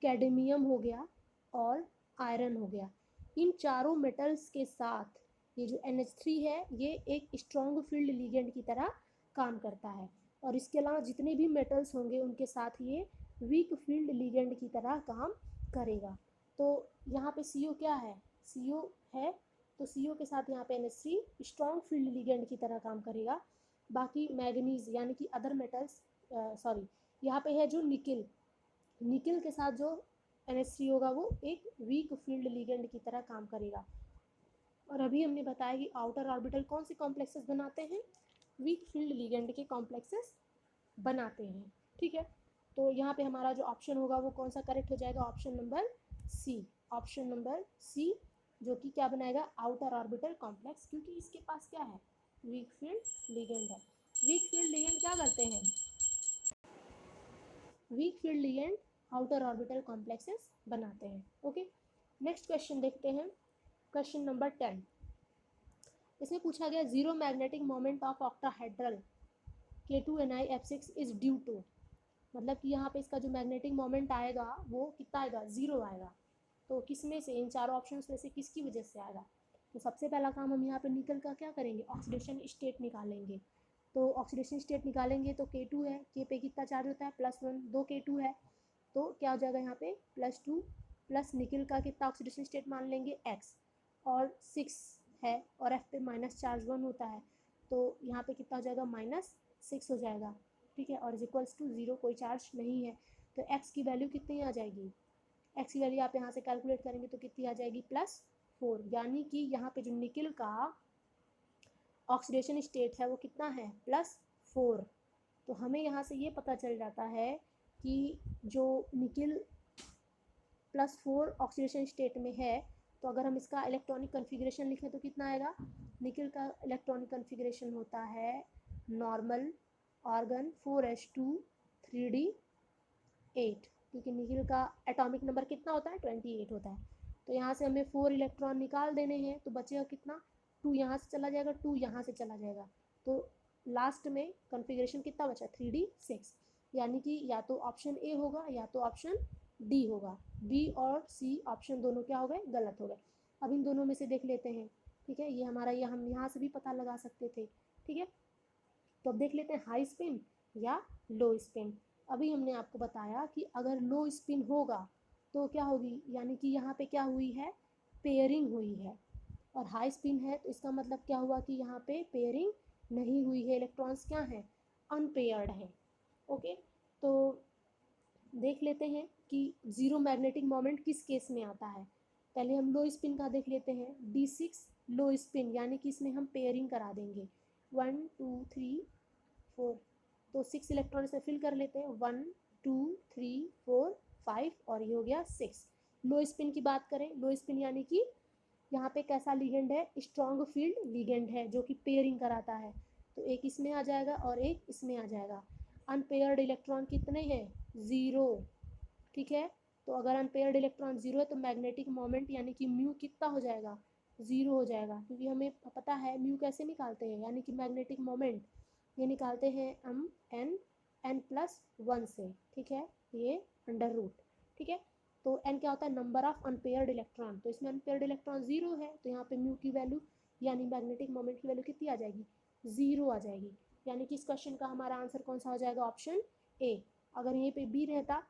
कैडमियम हो गया और आयरन हो गया। इन चारों मेटल्स के साथ ये जो NH3 है ये एक स्ट्रॉन्ग फील्ड लिगेंड की तरह काम करता है, और इसके अलावा जितने भी मेटल्स होंगे उनके साथ ये वीक फील्ड लिगेंड की तरह काम करेगा। तो यहाँ पे CO क्या है, CO है, तो CO के साथ यहाँ पे NH3 स्ट्रॉन्ग फील्ड लिगेंड की तरह काम करेगा। बाकी मैग्नीज यानी कि अदर मेटल्स, सॉरी यहाँ पे है जो निकिल, निकिल के साथ जो NH3 होगा वो एक वीक फील्ड लिगेंड की तरह काम करेगा। और अभी हमने बताया कि आउटर ऑर्बिटल कौन से कॉम्प्लेक्सेस बनाते हैं, वीक फील्ड लिगेंड के कॉम्प्लेक्सेस बनाते हैं, ठीक है। तो यहाँ पे हमारा जो ऑप्शन होगा वो कौन सा करेक्ट हो जाएगा, option number C, option number C, जो कि क्या बनाएगा आउटर ऑर्बिटल कॉम्प्लेक्स, क्योंकि इसके पास क्या है वीक फील्ड लिगेंड है। वीक फील्ड लिगेंड क्या करते हैं, weak field ligand outer orbital complexes बनाते हैं, ओके। नेक्स्ट क्वेश्चन देखते हैं, क्वेश्चन नंबर 10। इसमें पूछा गया zero magnetic moment of octahedral K2NiF6 is due to, मतलब कि यहाँ पे इसका जो मैग्नेटिक मोमेंट आएगा वो कितना आएगा, 0 आएगा। तो किस में से, इन चारों ऑप्शंस में से किसकी वजह से आएगा। तो सबसे पहला काम हम यहाँ पे निकल का क्या करेंगे, ऑक्सीडेशन स्टेट निकालेंगे। तो ऑक्सीडेशन स्टेट निकालेंगे तो K2 है, K पे कितना चार्ज होता है +1, 2 K2 है, तो क्या हो जाएगा यहाँ पे +2 प्लस निकल का कितना ऑक्सीडेशन स्टेट मान लेंगे X, और 6 है और F पे माइनस चार्ज 1 होता है, तो यहाँ पे कितना हो जाएगा -6 हो जाएगा, ठीक है। और इज इक्वल्स टू 0, कोई चार्ज नहीं है, तो X की वैल्यू कितनी आ जाएगी, X की वैल्यू आप यहाँ से कैलकुलेट करेंगे तो कितनी आ जाएगी +4, यानी कि यहाँ पे जो निकल का ऑक्सीडेशन स्टेट है वो कितना है +4। तो हमें यहाँ से ये पता चल जाता है कि जो निकल +4 ऑक्सीडेशन स्टेट में है, तो अगर हम इसका इलेक्ट्रॉनिक कन्फिग्रेशन लिखें तो कितना आएगा, निकल का इलेक्ट्रॉनिक कन्फिग्रेशन होता है नॉर्मल ऑर्गन 4s2 3d8, क्योंकि निकल का एटॉमिक नंबर कितना होता है 28 होता है। तो यहाँ से हमें 4 इलेक्ट्रॉन निकाल देने हैं, तो बचेगा कितना, 2 यहाँ से चला जाएगा, 2 यहाँ से चला जाएगा, तो लास्ट में कन्फिग्रेशन कितना बचा 3d6, यानी कि या तो ऑप्शन ए होगा या तो ऑप्शन डी होगा। बी और सी ऑप्शन दोनों क्या हो गए, गलत हो गए। अब इन दोनों में से देख लेते हैं, ठीक है, ये हमारा, ये हम यहाँ से भी पता लगा सकते थे, ठीक है। तो अब देख लेते हैं हाई स्पिन या लो स्पिन। अभी हमने आपको बताया कि अगर लो स्पिन होगा तो क्या होगी, यानी कि यहाँ पे क्या हुई है, पेयरिंग हुई है, और हाई स्पिन है तो इसका मतलब क्या हुआ कि यहाँ पे पेयरिंग नहीं हुई है, इलेक्ट्रॉन्स क्या हैं, अनपेयर्ड हैं। ओके, तो देख लेते हैं कि जीरो मैग्नेटिक मोमेंट किस केस में आता है। पहले हम लो स्पिन का देख लेते हैं, D6 लो स्पिन, यानी कि इसमें हम पेयरिंग करा देंगे 1 2 3 4, तो 6 इलेक्ट्रॉन इसमें फिल कर लेते हैं 1 2 3 4 5 और ये हो गया 6। लो स्पिन की बात करें, लो स्पिन यानी कि यहाँ पे कैसा लिगेंड है, स्ट्रॉन्ग फील्ड लिगेंड है जो कि पेयरिंग कराता है, तो एक इसमें आ जाएगा और एक इसमें आ जाएगा। अनपेयर्ड इलेक्ट्रॉन कितने हैं, ज़ीरो। ठीक है, तो अगर अनपेयर्ड इलेक्ट्रॉन ज़ीरो है तो मैग्नेटिक मोमेंट यानी कि म्यू कितना हो जाएगा, ज़ीरो हो जाएगा, क्योंकि हमें पता है म्यू कैसे निकालते हैं, यानी कि मैग्नेटिक मोमेंट ये निकालते हैं हम n+1 से। ठीक है, ये अंडर रूट। ठीक है, तो n क्या होता है, नंबर ऑफ अनपेयर्ड इलेक्ट्रॉन, तो इसमें अनपेयर्ड इलेक्ट्रॉन ज़ीरो है तो यहाँ पे म्यू की वैल्यू यानी मैग्नेटिक मोमेंट की वैल्यू कितनी आ जाएगी, ज़ीरो आ जाएगी। यानी कि इस क्वेश्चन का हमारा आंसर कौन सा हो जाएगा, ऑप्शन ए। अगर यहीं पे बी रहता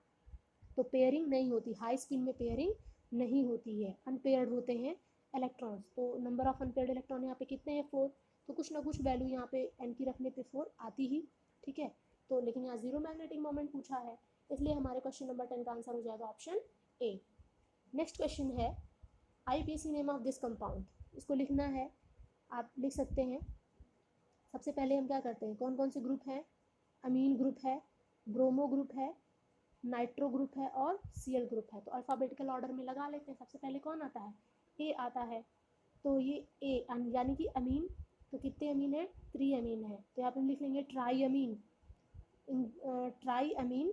तो पेयरिंग नहीं होती, हाई स्पिन में पेयरिंग नहीं होती है, अनपेयर्ड होते हैं इलेक्ट्रॉन्स। तो नंबर ऑफ अनपेयर्ड इलेक्ट्रॉन यहाँ पे कितने हैं, 4, तो कुछ ना कुछ वैल्यू यहाँ पे एन की रखने पे 4 आती ही। ठीक है, तो लेकिन यहाँ जीरो मैग्नेटिक मोमेंट पूछा है, इसलिए हमारे क्वेश्चन नंबर 10 का आंसर हो जाएगा ऑप्शन ए। नेक्स्ट क्वेश्चन है IUPAC name of this compound, इसको लिखना है, आप लिख सकते हैं। सबसे पहले हम क्या करते हैं, कौन कौन से ग्रुप हैं, अमीन ग्रुप है, ब्रोमो ग्रुप है, नाइट्रो ग्रुप है और Cl ग्रुप है। तो अल्फ़ाबेटिकल ऑर्डर में लगा लेते हैं। सबसे पहले कौन आता है, ए आता है, तो ये ए यानी कि अमीन, तो कितने अमीन है, 3 अमीन है, तो यहाँ पे हम लिख लेंगे ट्राई अमीन। ट्राई अमीन,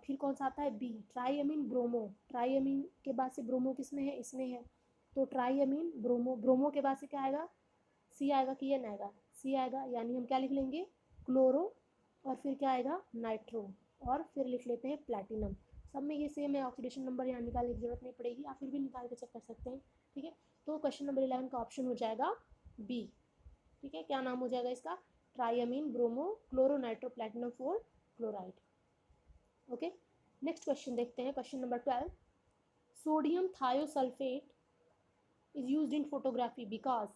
फिर कौन सा आता है, बी, ट्राई अमीन ब्रोमो, ट्राई अमीन के बाद से ब्रोमो किस में है, इसमें है, तो ट्राई अमीन ब्रोमो, ब्रोमो के बाद से क्या आएगा, सी आएगा कि एन आएगा, सी आएगा, यानी हम क्या लिख लेंगे, क्लोरो, और फिर क्या आएगा, नाइट्रो, और फिर लिख लेते हैं प्लैटिनम। सब में ये सेम है, ऑक्सीडेशन नंबर यहाँ निकालने की जरूरत नहीं पड़ेगी, आप फिर भी निकाल के चेक कर सकते हैं। ठीक है, तो क्वेश्चन नंबर 11 का ऑप्शन हो जाएगा बी। ठीक है, क्या नाम हो जाएगा इसका, triammine bromo chloro nitro platinum 4 chloride. Okay, next question देखते हैं, question number 12, sodium thiosulphate is used in photography because,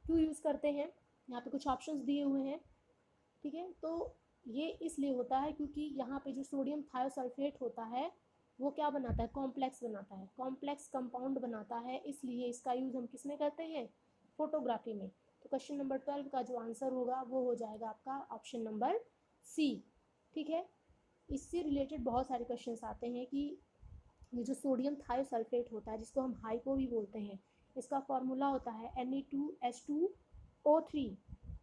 क्यों यूज़ करते हैं, यहाँ पे कुछ ऑप्शंस दिए हुए हैं। ठीक है, तो ये इसलिए होता है क्योंकि यहाँ पे जो सोडियम थायोसल्फेट होता है वो क्या बनाता है, कॉम्प्लेक्स बनाता है, कॉम्प्लेक्स कंपाउंड बनाता है, इसलिए इसका यूज़ हम किस में करते हैं, फोटोग्राफी में। तो क्वेश्चन नंबर 12 का जो आंसर होगा वो हो जाएगा आपका ऑप्शन नंबर सी। ठीक है, इससे रिलेटेड बहुत सारे क्वेश्चंस आते हैं कि ये जो सोडियम थायोसल्फेट होता है जिसको हम हाइपो भी बोलते हैं, इसका फॉर्मूला होता है Na2H2O3।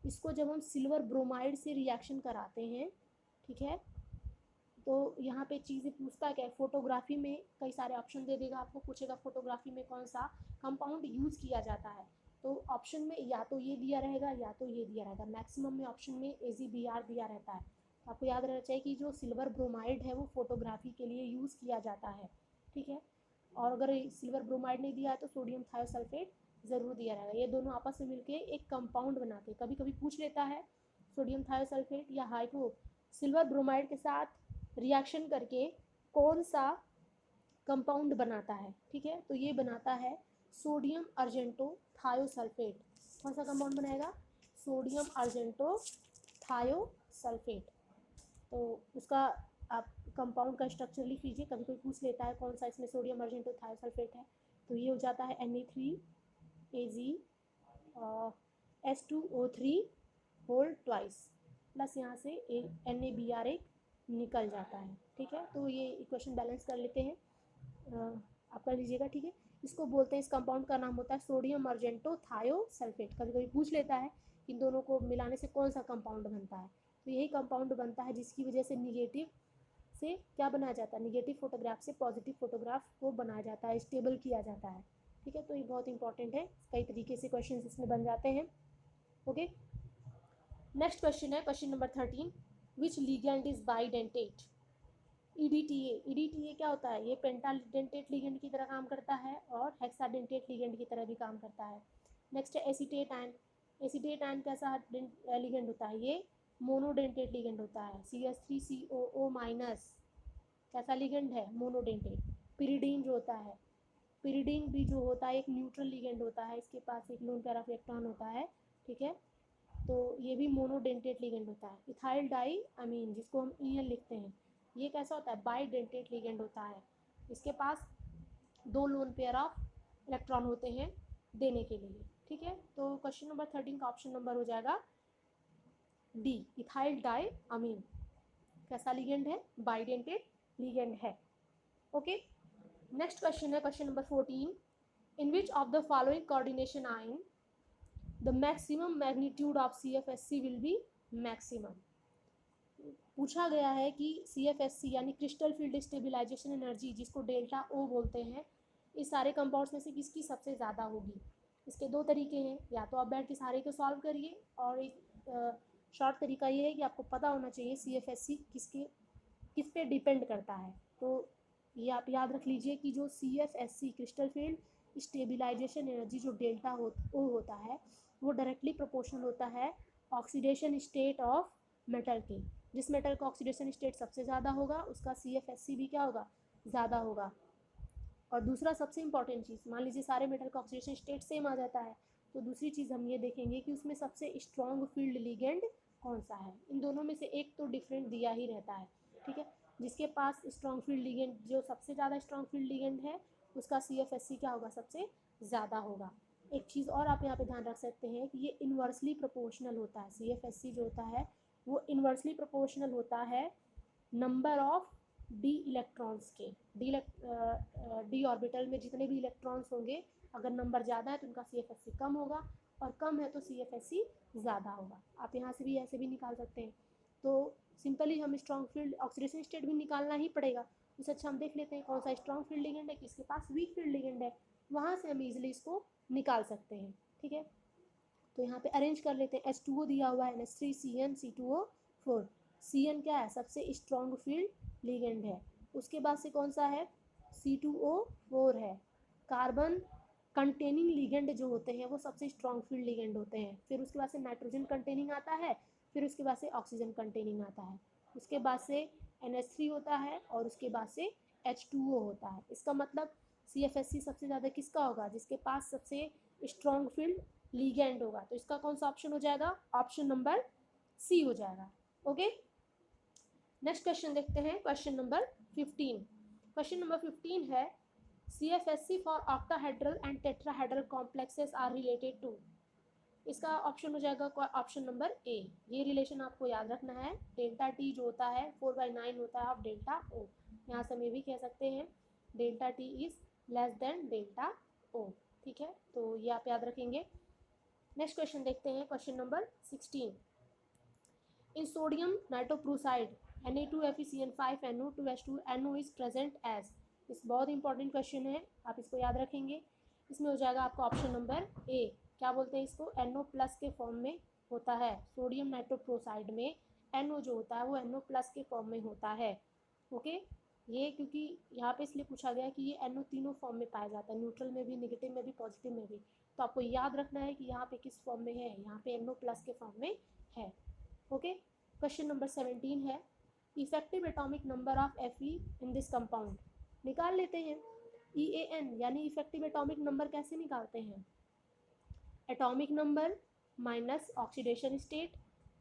इसको जब हम सिल्वर ब्रोमाइड से रिएक्शन कराते हैं, ठीक है, तो यहाँ पे चीज़ें पूछता है क्या, फोटोग्राफी में कई सारे ऑप्शन दे देगा, आपको पूछेगा फोटोग्राफी में कौन सा कंपाउंड यूज़ किया जाता है, तो ऑप्शन में या तो ये दिया रहेगा या तो ये दिया रहेगा, मैक्सिमम में ऑप्शन में AgBr दिया रहता है। तो आपको याद रहना चाहिए कि जो सिल्वर ब्रोमाइड है वो फोटोग्राफी के लिए यूज़ किया जाता है। ठीक है, और अगर सिल्वर ब्रोमाइड नहीं दिया है तो सोडियम थायोसल्फेट ज़रूर दिया रहेगा, ये दोनों आपस में मिलके एक कंपाउंड बनाते हैं। कभी कभी पूछ लेता है सोडियम थायोसल्फेट या हाइपो सिल्वर ब्रोमाइड के साथ रिएक्शन करके कौन सा कंपाउंड बनाता है। ठीक है, तो ये बनाता है सोडियम अर्जेंटो थायोसल्फेट। कौन सा कंपाउंड बनाएगा, सोडियम अर्जेंटो थायोसल्फेट। तो उसका आप कंपाउंड का स्ट्रक्चर लिख लीजिए, कभी कोई पूछ लेता है कौन सा इसमें सोडियम अर्जेंटो थायोसल्फेट है, तो ये हो जाता है Na3Ag होल ट्वाइस प्लस यहाँ से NaBr एक निकल जाता है। ठीक है, तो ये इक्वेशन बैलेंस कर लेते हैं, आप कर लीजिएगा। ठीक है, इसको बोलते हैं, इस कंपाउंड का नाम होता है सोडियम अर्जेंटो थायोसल्फेट। कभी कभी पूछ लेता है इन दोनों को मिलाने से कौन सा कंपाउंड बनता है, तो यही कंपाउंड बनता है जिसकी वजह से निगेटिव से क्या बनाया जाता है, निगेटिव फोटोग्राफ से पॉजिटिव फोटोग्राफ को बनाया जाता है, स्टेबल किया जाता है। ठीक है, तो ये बहुत इंपॉर्टेंट है, कई तरीके से क्वेश्चन इसमें बन जाते हैं। ओके, नेक्स्ट क्वेश्चन है question number 13, which ligand is bidentate, EDTA क्या होता है, ये पेंटाडेंटेट लिगेंड की तरह काम करता है और हेक्साडेंटेट लिगेंड की तरह भी काम करता है। नेक्स्ट है एसीटेट आयन, एसीटेट आयन कैसा लिगेंड होता है, ये मोनोडेंटेट लिगेंड होता है। CH3COO- कैसा लिगेंड है, मोनोडेंटेट। पिरिडीन जो होता है पिरिडीन भी जो होता है एक न्यूट्रल लिगेंड होता है, इसके पास एक लोन पेयर ऑफ इलेक्ट्रॉन होता है, ठीक है। तो ये भी मोनोडेंटेट लिगेंड होता है। इथाइल डाई अमीन जिसको हम EN लिखते हैं, ये कैसा होता है, बाईडेंटेट लिगेंड होता है, इसके पास 2 लोन पेयर ऑफ इलेक्ट्रॉन होते हैं देने के लिए, ठीक है। तो क्वेश्चन नंबर 13 का ऑप्शन नंबर हो जाएगा डी, इथाइल डाई अमीन। कैसा लिगेंड है, बाईडेंटेट लिगेंड है, ओके। नेक्स्ट क्वेश्चन है question number 14, in which of the following coordination ion the maximum magnitude of CFSC will be maximum. पूछा गया है कि CFSC यानी क्रिस्टल फील्ड स्टेबिलाईजेशन एनर्जी, जिसको डेल्टा O बोलते हैं, इस सारे कंपाउंड्स में से किसकी सबसे ज़्यादा होगी। इसके 2 तरीके हैं, या तो आप बैठ के सारे को सॉल्व करिए, और एक शॉर्ट तरीका ये है कि आपको पता होना चाहिए CFSC किस पे डिपेंड करता है। तो ये आप याद रख लीजिए कि जो CFSC crystal field stabilisation energy जो डेल्टा O होता है, वो डायरेक्टली प्रोपोर्शनल होता है ऑक्सीडेशन स्टेट ऑफ मेटल के। जिस मेटल का ऑक्सीडेशन स्टेट सबसे ज़्यादा होगा उसका CFSC भी क्या होगा, ज़्यादा होगा। और दूसरा सबसे इंपॉर्टेंट चीज़, मान लीजिए सारे मेटल का ऑक्सीडेशन स्टेट सेम आ जाता है, तो दूसरी चीज़ हम ये देखेंगे कि उसमें सबसे स्ट्रॉन्ग फील्ड लिगेंड कौन सा है। इन दोनों में से एक तो डिफरेंट दिया ही रहता है, ठीक है। जिसके पास स्ट्रॉन्ग फील्ड लिगेंड, जो सबसे ज़्यादा स्ट्रॉन्ग फील्ड लिगेंड है, उसका CFSC क्या होगा, सबसे ज़्यादा होगा। एक चीज़ और आप यहाँ पे ध्यान रख सकते हैं कि ये इन्वर्सली प्रोपोर्शनल होता है। CFSC जो होता है वो इन्वर्सली प्रोपोर्शनल होता है नंबर ऑफ डी इलेक्ट्रॉन्स के। डी ऑर्बिटल में जितने भी इलेक्ट्रॉन्स होंगे, अगर नंबर ज़्यादा है तो उनका CFSC कम होगा, और कम है तो CFSC ज़्यादा होगा। आप यहाँ से भी ऐसे भी निकाल सकते हैं। तो सिंपली हम स्ट्रॉन्ग फील्ड ऑक्सीडेशन स्टेट भी निकालना ही पड़ेगा, उससे अच्छा हम देख लेते हैं कौन सा स्ट्रॉन्ग फील्ड लिगेंड है, किसके पास वीक फील्ड लिगेंड है, वहाँ से हम ईजिली इसको निकाल सकते हैं, ठीक है। तो यहाँ पे अरेंज कर लेते हैं। H2O दिया हुआ है, NH3CN, C2O4। CN क्या है, सबसे स्ट्रॉन्ग फील्ड लिगेंड है। उसके बाद से कौन सा है, C2O4 है। कार्बन कंटेनिंग लिगेंड जो होते हैं वो सबसे स्ट्रॉन्ग फील्ड लिगेंड होते हैं। फिर उसके बाद से नाइट्रोजन कंटेनिंग आता है, फिर उसके बाद से ऑक्सीजन कंटेनिंग आता है, उसके बाद से NH3 होता है, और उसके बाद से H2O होता है। इसका मतलब CFSC सबसे ज़्यादा किसका होगा, जिसके पास सबसे स्ट्रॉन्ग फील्ड लिगेंड होगा। तो इसका कौन सा ऑप्शन हो जाएगा, ऑप्शन नंबर सी हो जाएगा, ओके। नेक्स्ट क्वेश्चन देखते हैं, क्वेश्चन नंबर 15। क्वेश्चन नंबर 15 है CFSC for octahedral and tetrahedral complexes are related to. इसका ऑप्शन हो जाएगा ऑप्शन नंबर ए। ये रिलेशन आपको याद रखना है, डेल्टा T जो होता है 4/9 होता है ऑफ डेल्टा O। यहाँ से हम ये भी कह सकते हैं delta T is less than delta O, ठीक है। तो ये आप याद रखेंगे। नेक्स्ट क्वेश्चन देखते हैं, question number 16। In sodium nitroprusside Na2FeCN5NO2H2 NO is present as. इस बहुत इंपॉर्टेंट क्वेश्चन है, आप इसको याद रखेंगे। इसमें हो जाएगा आपका ऑप्शन नंबर ए। क्या बोलते हैं इसको, NO+ के फॉर्म में होता है। सोडियम नाइट्रोप्रोसाइड में NO जो होता है वो NO+ के फॉर्म में होता है, ओके। ये क्योंकि यहाँ पे इसलिए पूछा गया कि ये NO तीनों फॉर्म में पाया जाता है, न्यूट्रल में भी, नेगेटिव में भी, पॉजिटिव में भी। तो आपको याद रखना है कि यहाँ पे किस फॉर्म में है, यहाँ पे NO+ के फॉर्म में है, ओके। क्वेश्चन नंबर 17 है effective atomic number of Fe in this compound. निकाल लेते हैं EAN यानी इफेक्टिव एटॉमिक नंबर कैसे निकालते हैं, atomic number minus oxidation state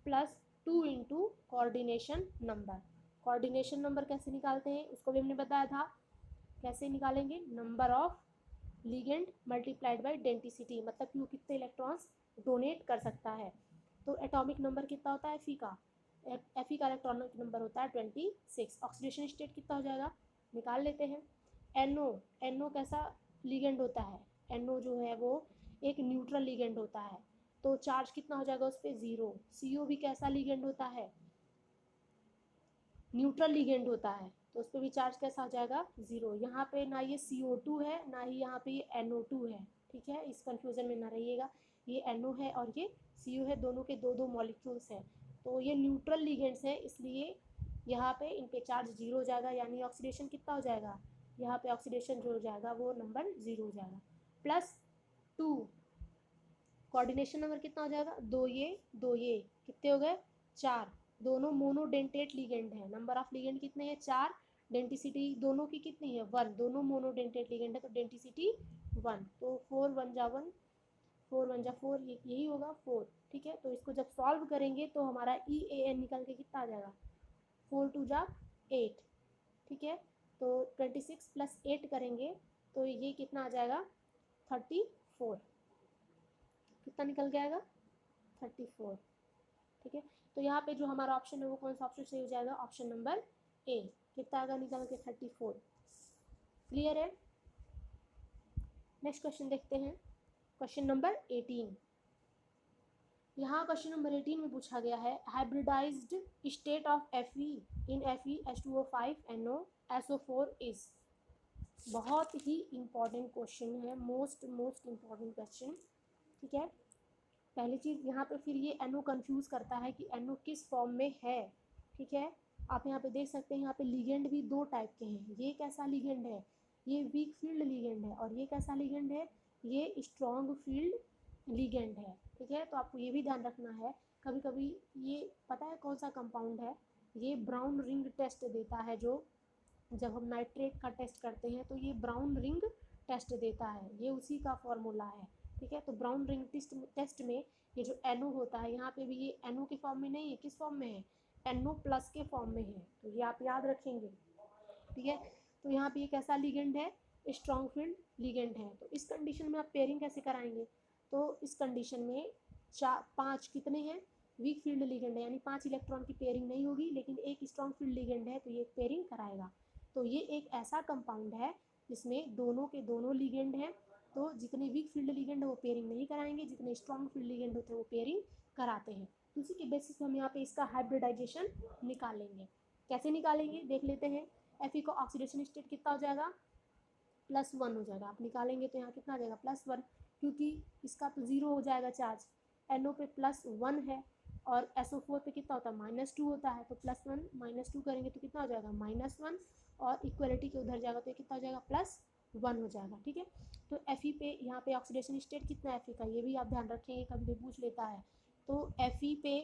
plus 2 into coordination number. Coordination number कैसे निकालते हैं उसको भी हमने बताया था, कैसे निकालेंगे, number of ligand multiplied by density, मतलब कि वो कितने इलेक्ट्रॉन्स डोनेट कर सकता है। तो एटॉमिक नंबर कितना होता है Fe का, Fe का इलेक्ट्रॉनिक नंबर होता है 26। ऑक्सीडेशन स्टेट कितना हो जाएगा, निकाल लेते हैं। NO कैसा लिगेंड होता है, NO जो है वो एक न्यूट्रल लिगेंड होता है, तो चार्ज कितना हो जाएगा उस पर, 0। CO भी कैसा लिगेंड होता है, न्यूट्रल लिगेंड होता है, तो उस पर भी चार्ज कैसा हो जाएगा, 0। यहाँ पे ना ये CO2 है ना ही यहाँ पे ये NO2 है, ठीक है, इस कंफ्यूजन में ना रहिएगा। ये NO है और ये CO है, दोनों के 2-2 मॉलिक्यूल्स हैं, तो ये न्यूट्रल लिगेंड्स हैं, इसलिए यहाँ पे इन पे चार्ज 0 हो जाएगा, यानी ऑक्सीडेशन कितना हो जाएगा, यहाँ पे ऑक्सीडेशन जो हो जाएगा वो नंबर 0 हो जाएगा। प्लस 2 कोऑर्डिनेशन नंबर कितना हो जाएगा, 2 ये कितने हो गए, 4। दोनों मोनोडेंटेट लिगेंड है, नंबर ऑफ लिगेंड कितने हैं, 4। डेंटिसिटी दोनों की कितनी है 1, दोनों मोनोडेंटेट लिगेंड है तो डेंटिसिटी 1, तो 4 1 जा 1, 4 1 जा 4, यही होगा 4। ठीक है, तो इसको जब सॉल्व करेंगे तो हमारा EAN निकल के कितना आ जाएगा 4 2 जा 8। ठीक है, तो 26 प्लस 8 करेंगे तो ये कितना आ जाएगा 34, कितना निकल के आएगा 34। ठीक है, तो यहाँ पे जो हमारा ऑप्शन है वो कौन सा ऑप्शन सही हो जाएगा, ऑप्शन नंबर ए, कितना आएगा निकल के 34। क्लियर है। नेक्स्ट क्वेश्चन देखते हैं, क्वेश्चन नंबर 18। यहाँ क्वेश्चन नंबर 18 में पूछा गया है hybridized state of Fe in FeH2O5NO is. बहुत ही इंपॉर्टेंट क्वेश्चन है, मोस्ट इंपॉर्टेंट क्वेश्चन। ठीक है, पहली चीज़ यहाँ पे फिर ये NO कंफ्यूज करता है कि NO किस फॉर्म में है। ठीक है, आप यहाँ पे देख सकते हैं यहाँ पे लिगेंड भी दो टाइप के हैं। ये कैसा लिगेंड है, ये वीक फील्ड लिगेंड है, और ये कैसा लिगेंड है, ये स्ट्रॉन्ग फील्ड लिगेंड है। ठीक है, तो आपको ये भी ध्यान रखना है, कभी कभी ये पता है कौन सा कंपाउंड है, ये ब्राउन रिंग टेस्ट देता है। जो जब हम नाइट्रेट का टेस्ट करते हैं तो ये ब्राउन रिंग टेस्ट देता है, ये उसी का फॉर्मूला है। ठीक है, तो ब्राउन रिंग टेस्ट में ये जो NO होता है, यहाँ पे भी ये NO के फॉर्म में नहीं है, किस फॉर्म में है, NO प्लस के फॉर्म में है, तो ये आप याद रखेंगे। ठीक है, तो यहाँ पे ये कैसा लिगेंड है, स्ट्रॉन्ग फील्ड लिगेंड है। तो इस कंडीशन में आप पेयरिंग कैसे कराएंगे, तो इस कंडीशन में 5 कितने हैं, वीक फील्ड लिगेंड है, यानी 5 इलेक्ट्रॉन की पेयरिंग नहीं होगी, लेकिन एक स्ट्रॉन्ग फील्ड लिगेंड है तो ये पेयरिंग कराएगा। तो ये एक ऐसा कंपाउंड है जिसमें दोनों के दोनों लिगेंड हैं, तो जितने वीक फील्ड लिगेंड है वो पेयरिंग नहीं कराएंगे, जितने स्ट्रॉन्ग फील्ड लिगेंड होते हैं वो पेयरिंग कराते हैं। तो उसी के बेसिस पे हम यहाँ पे इसका हाइब्रिडाइजेशन निकालेंगे। कैसे निकालेंगे देख लेते हैं। Fe का ऑक्सीडेशन स्टेट कितना हो जाएगा, +1 हो जाएगा। आप निकालेंगे तो यहाँ कितना आ जाएगा +1, क्योंकि इसका तो 0 हो जाएगा चार्ज, NO पे +1 है और SO4 पे कितना होता है -2 होता है, तो +1 -2 करेंगे तो कितना हो जाएगा -1, और इक्वलिटी के उधर जाएगा तो ये कितना हो जाएगा +1 हो जाएगा। ठीक है, तो Fe पे यहाँ पे ऑक्सीडेशन स्टेट कितना है Fe का, ये भी आप ध्यान रखेंगे, कभी भी पूछ लेता है। तो Fe पे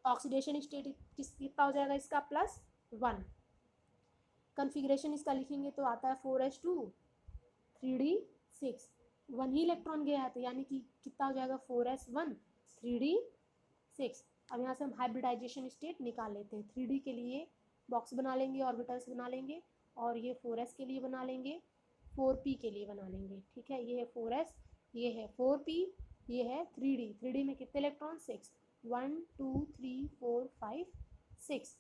ऑक्सीडेशन स्टेट कितना हो जाएगा इसका +1। कन्फिग्रेशन इसका लिखेंगे तो आता है 4s2 3d6, 1 ही इलेक्ट्रॉन गया है तो यानी कि कितना हो जाएगा 4s1 3d6। अब यहाँ से हम हाइब्रिडाइजेशन स्टेट निकाल लेते हैं। 3d के लिए बॉक्स बना लेंगे, ऑर्बिटल्स बना लेंगे, और ये 4s के लिए बना लेंगे, 4p के लिए बना लेंगे। ठीक है, ये है 4s, ये है 4p, ये है 3d। 3d में कितने इलेक्ट्रॉन 6, 1 2 3 4 5 6।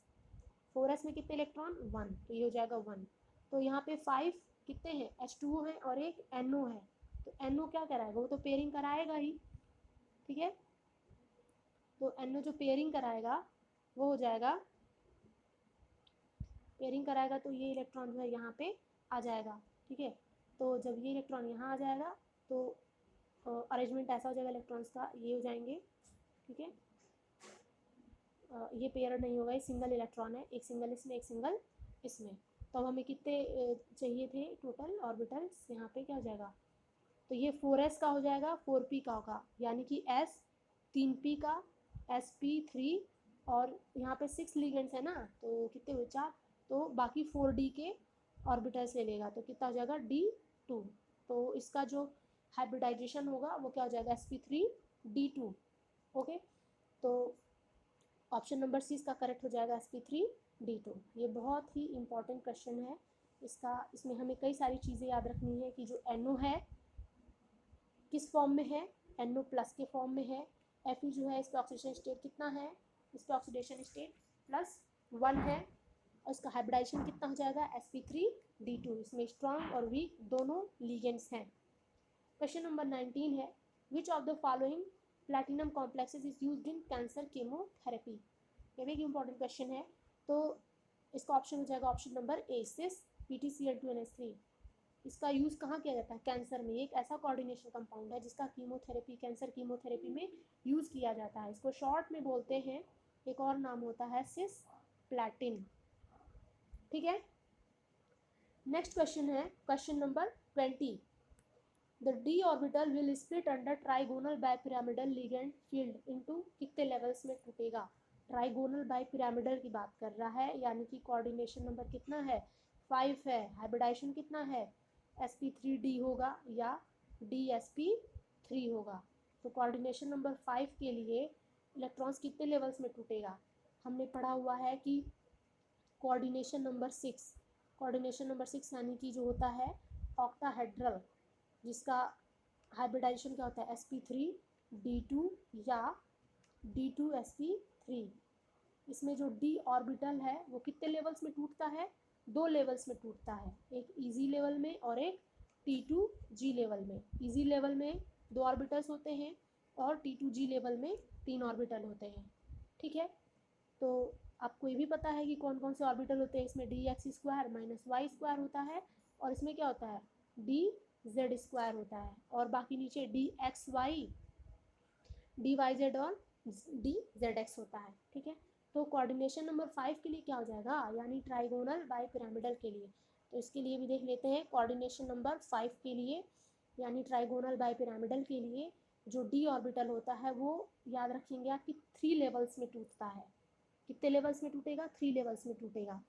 4s में कितने इलेक्ट्रॉन 1, तो ये हो जाएगा 1। तो यहाँ पे 5 कितने हैं H2O है और एक NO है, तो NO क्या कराएगा, वो तो पेयरिंग कराएगा ही। ठीक है, तो NO जो पेयरिंग कराएगा वो हो जाएगा, पेयरिंग कराएगा तो ये इलेक्ट्रॉन जो है यहाँ पे आ जाएगा। ठीक है, तो जब ये इलेक्ट्रॉन यहाँ आ जाएगा तो अरेंजमेंट ऐसा हो जाएगा इलेक्ट्रॉन्स का, ये हो जाएंगे। ठीक है, ये पेयर नहीं होगा, ये सिंगल इलेक्ट्रॉन है, एक सिंगल इसमें एक सिंगल इसमें। तो अब हमें कितने चाहिए थे टोटल ऑर्बिटल्स, यहाँ पे क्या हो जाएगा, तो ये 4s का हो जाएगा, 4p का होगा, यानी कि s 3p का sp3, और यहाँ पे 6 लिगेंड्स है ना, तो कितने हुए 4, तो बाकी 4d के ऑर्बिटल्स ले लेगा, तो कितना हो जाएगा d2। तो इसका जो हाइब्रिडाइजेशन होगा वो क्या हो जाएगा sp3d2। ओके, तो ऑप्शन नंबर सी इसका करेक्ट हो जाएगा sp3d2। ये बहुत ही इंपॉर्टेंट क्वेश्चन है इसमें हमें कई सारी चीज़ें याद रखनी है कि जो NO है किस फॉर्म में है, NO प्लस के फॉर्म में है। Fe जो है इस पर ऑक्सीडेशन स्टेट कितना है, इस पर ऑक्सीडेशन स्टेट +1 है, और इसका हाइब्रिडाइजेशन कितना हो जाएगा sp3d2। इसमें स्ट्रॉन्ग और वीक दोनों लीगेंड्स हैं। क्वेश्चन नंबर 19 है, which of the following platinum complexes is used in cancer chemotherapy. ये भी एक इंपॉर्टेंट क्वेश्चन है, तो इसका ऑप्शन हो जाएगा ऑप्शन नंबर ए सिस PtCl2NH3। इसका यूज़ कहाँ किया जाता है, कैंसर में। एक ऐसा कोऑर्डिनेशन कंपाउंड है जिसका कीमोथेरेपी, कैंसर कीमोथेरेपी में यूज़ किया जाता है। इसको शॉर्ट में बोलते हैं, एक और नाम होता है सिस प्लैटिन। ठीक है, नेक्स्ट क्वेश्चन है question number 20। The d orbital will split under trigonal bipyramidal ligand field into कितने लेवल्स में टूटेगा। ट्राइगोनल बाइपिरामिडल की बात कर रहा है, यानी कि कोऑर्डिनेशन नंबर कितना है 5 है, हाइब्रिडाइजेशन कितना है, sp3d होगा या dsp3 होगा। तो कोऑर्डिनेशन नंबर 5 के लिए इलेक्ट्रॉन्स कितने लेवल्स में टूटेगा, हमने पढ़ा हुआ है कि कोऑर्डिनेशन नंबर 6 यानी कि जो होता है ऑक्टाहेड्रल, जिसका हाइब्रिडाइजेशन क्या होता है sp3d2 या d2sp3। इसमें जो d ऑर्बिटल है वो कितने लेवल्स में टूटता है, 2 लेवल्स में टूटता है, एक इजी लेवल में और एक T2G लेवल में। इजी लेवल में 2 ऑर्बिटल्स होते हैं और T2G लेवल में 3 ऑर्बिटल होते हैं। ठीक है, तो आपको ये भी पता है कि कौन कौन से ऑर्बिटल होते हैं, इसमें dx² - y² होता है और इसमें क्या होता है dz² होता है, और बाकी नीचे dxy, dyz और dzx होता है। ठीक है, तो कोऑर्डिनेशन नंबर 5 के लिए क्या हो जाएगा, यानी ट्राइगोनल बाइपिरामिडल के लिए। तो इसके लिए भी देख लेते हैं, कोऑर्डिनेशन नंबर 5 के लिए यानी ट्राइगोनल बाइपिरामिडल के लिए जो d ऑर्बिटल होता है वो याद रखेंगे आप कि 3 लेवल्स में टूटता है। कितने लेवल्स में टूटेगा, 3 लेवल्स में टूटेगा।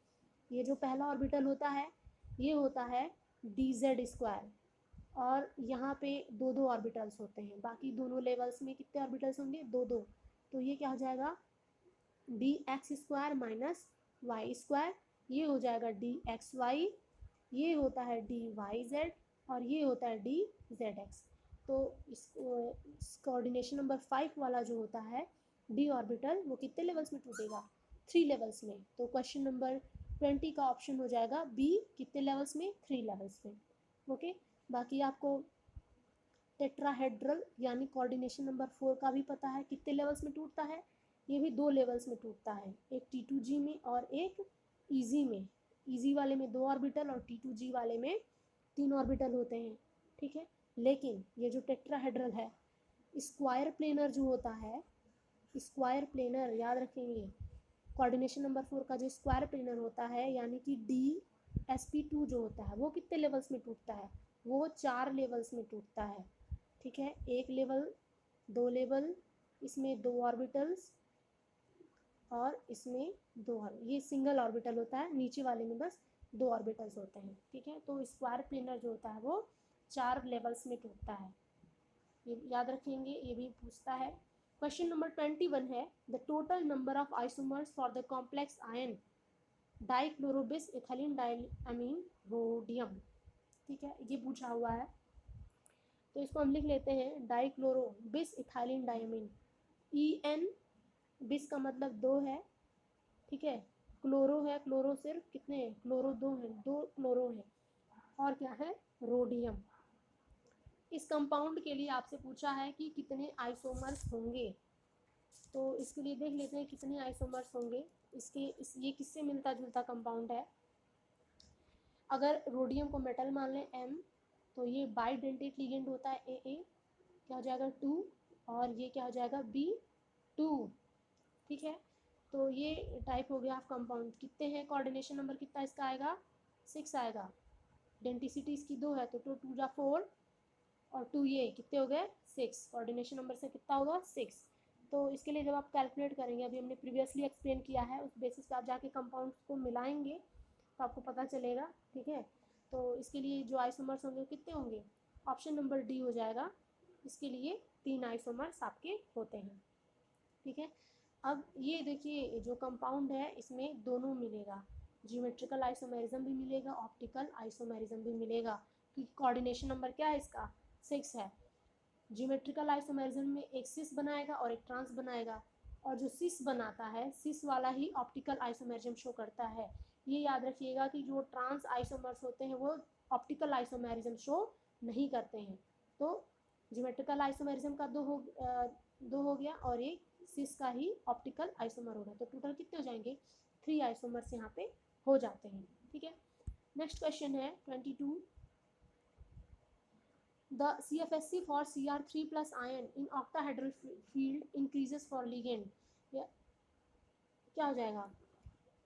ये जो पहला ऑर्बिटल होता है ये होता है dz², और यहाँ पे 2 ऑर्बिटल्स होते हैं, बाकी दोनों लेवल्स में कितने ऑर्बिटल्स होंगे, 2। तो ये क्या हो जाएगा dx² - y², ये हो जाएगा dxy, ये होता है dyz और ये होता है dzx। तो इस कोऑर्डिनेशन नंबर 5 वाला जो होता है d ऑर्बिटल वो कितने लेवल्स में टूटेगा, 3 लेवल्स में। तो क्वेश्चन नंबर 20 का ऑप्शन हो जाएगा बी, कितने लेवल्स में, 3 लेवल्स में। ओके, बाकी आपको टेट्राहेड्रल यानी कोऑर्डिनेशन नंबर 4 का भी पता है कितने लेवल्स में टूटता है, ये भी 2 लेवल्स में टूटता है, एक T2G में और एक इजी में। इजी वाले में 2 ऑर्बिटल और T2G वाले में 3 ऑर्बिटल होते हैं। ठीक है, लेकिन ये जो टेट्राहेड्रल है, स्क्वायर प्लेनर जो होता है, स्क्वायर प्लेनर याद रखेंगे, कोऑर्डिनेशन नंबर 4 का जो स्क्वायर प्लेनर होता है यानी कि dsp2 जो होता है वो कितने लेवल्स में टूटता है, वो 4 लेवल्स में टूटता है। ठीक है, 1 लेवल, 2 लेवल, इसमें 2 ऑर्बिटल्स और इसमें 2, ये सिंगल ऑर्बिटल होता है, नीचे वाले में बस 2 ऑर्बिटल्स होते हैं। ठीक है, तो स्क्वायर प्लेनर जो होता है वो 4 लेवल्स में टूटता है, ये याद रखेंगे, ये भी पूछता है। क्वेश्चन नंबर 21 है, the total number of isomers for the complex ion dichlorobis ethylene diamine rhodium. ठीक है, ये पूछा हुआ है, तो इसको हम लिख लेते हैं डाइक्लोरो बिस इथाइलिन डायमीन। En, बिस का मतलब 2 है। ठीक है, क्लोरो है, क्लोरो सिर्फ कितने हैं, क्लोरो 2 हैं, 2 क्लोरो है, और क्या है रोडियम। इस कंपाउंड के लिए आपसे पूछा है कि कितने आइसोमर्स होंगे, तो इसके लिए देख लेते हैं कितने आइसोमर्स होंगे। ये किससे मिलता जुलता कंपाउंड है, अगर रोडियम को मेटल मान लें M, तो ये बाइडेंटेट लिगेंड होता है AA, क्या हो जाएगा 2, और ये क्या हो जाएगा B2। ठीक है, तो ये टाइप हो गया आप कंपाउंड। कितने हैं, कोऑर्डिनेशन नंबर कितना इसका आएगा, 6 आएगा। डेंटिसिटी इसकी 2 है तो 2 2 जा 4 और 2 ये कितने हो गए 6, कोऑर्डिनेशन नंबर से कितना होगा 6। तो इसके लिए जब आप कैलकुलेट करेंगे, अभी हमने प्रीवियसली एक्सप्लेन किया है, उस बेसिस पे आप जाके कंपाउंड्स को मिलाएंगे तो आपको पता चलेगा। ठीक है, तो इसके लिए जो आइसोमर्स होंगे कितने होंगे, ऑप्शन नंबर डी हो जाएगा, इसके लिए 3 आइसोमर्स आपके होते हैं। ठीक है, अब ये देखिए जो कंपाउंड है इसमें दोनों मिलेगा, ज्योमेट्रिकल आइसोमेरिज्म भी मिलेगा, ऑप्टिकल आइसोमेरिज्म भी मिलेगा, क्योंकि कोऑर्डिनेशन नंबर क्या है इसका 6 है। ज्योमेट्रिकल आइसोमेरिज्म में एक सिस बनाएगा और एक ट्रांस बनाएगा, और जो सिस बनाता है सिस वाला ही ऑप्टिकल आइसोमेरिज्म शो करता है। ये याद रखिएगा कि जो ट्रांस आइसोमर्स होते हैं वो ऑप्टिकल आइसोमेरिज्म शो नहीं करते हैं। तो ज्योमेट्रिकल आइसोमेरिज्म का दो हो गया और एक सिस का ही ऑप्टिकल आइसोमर होगा, तो टोटल कितने हो जाएंगे 3 आइसोमर्स यहाँ पे हो जाते हैं। ठीक है, नेक्स्ट क्वेश्चन है 22, the CFSC for Cr3 plus ion in octahedral field increases for ligand। क्या हो जाएगा,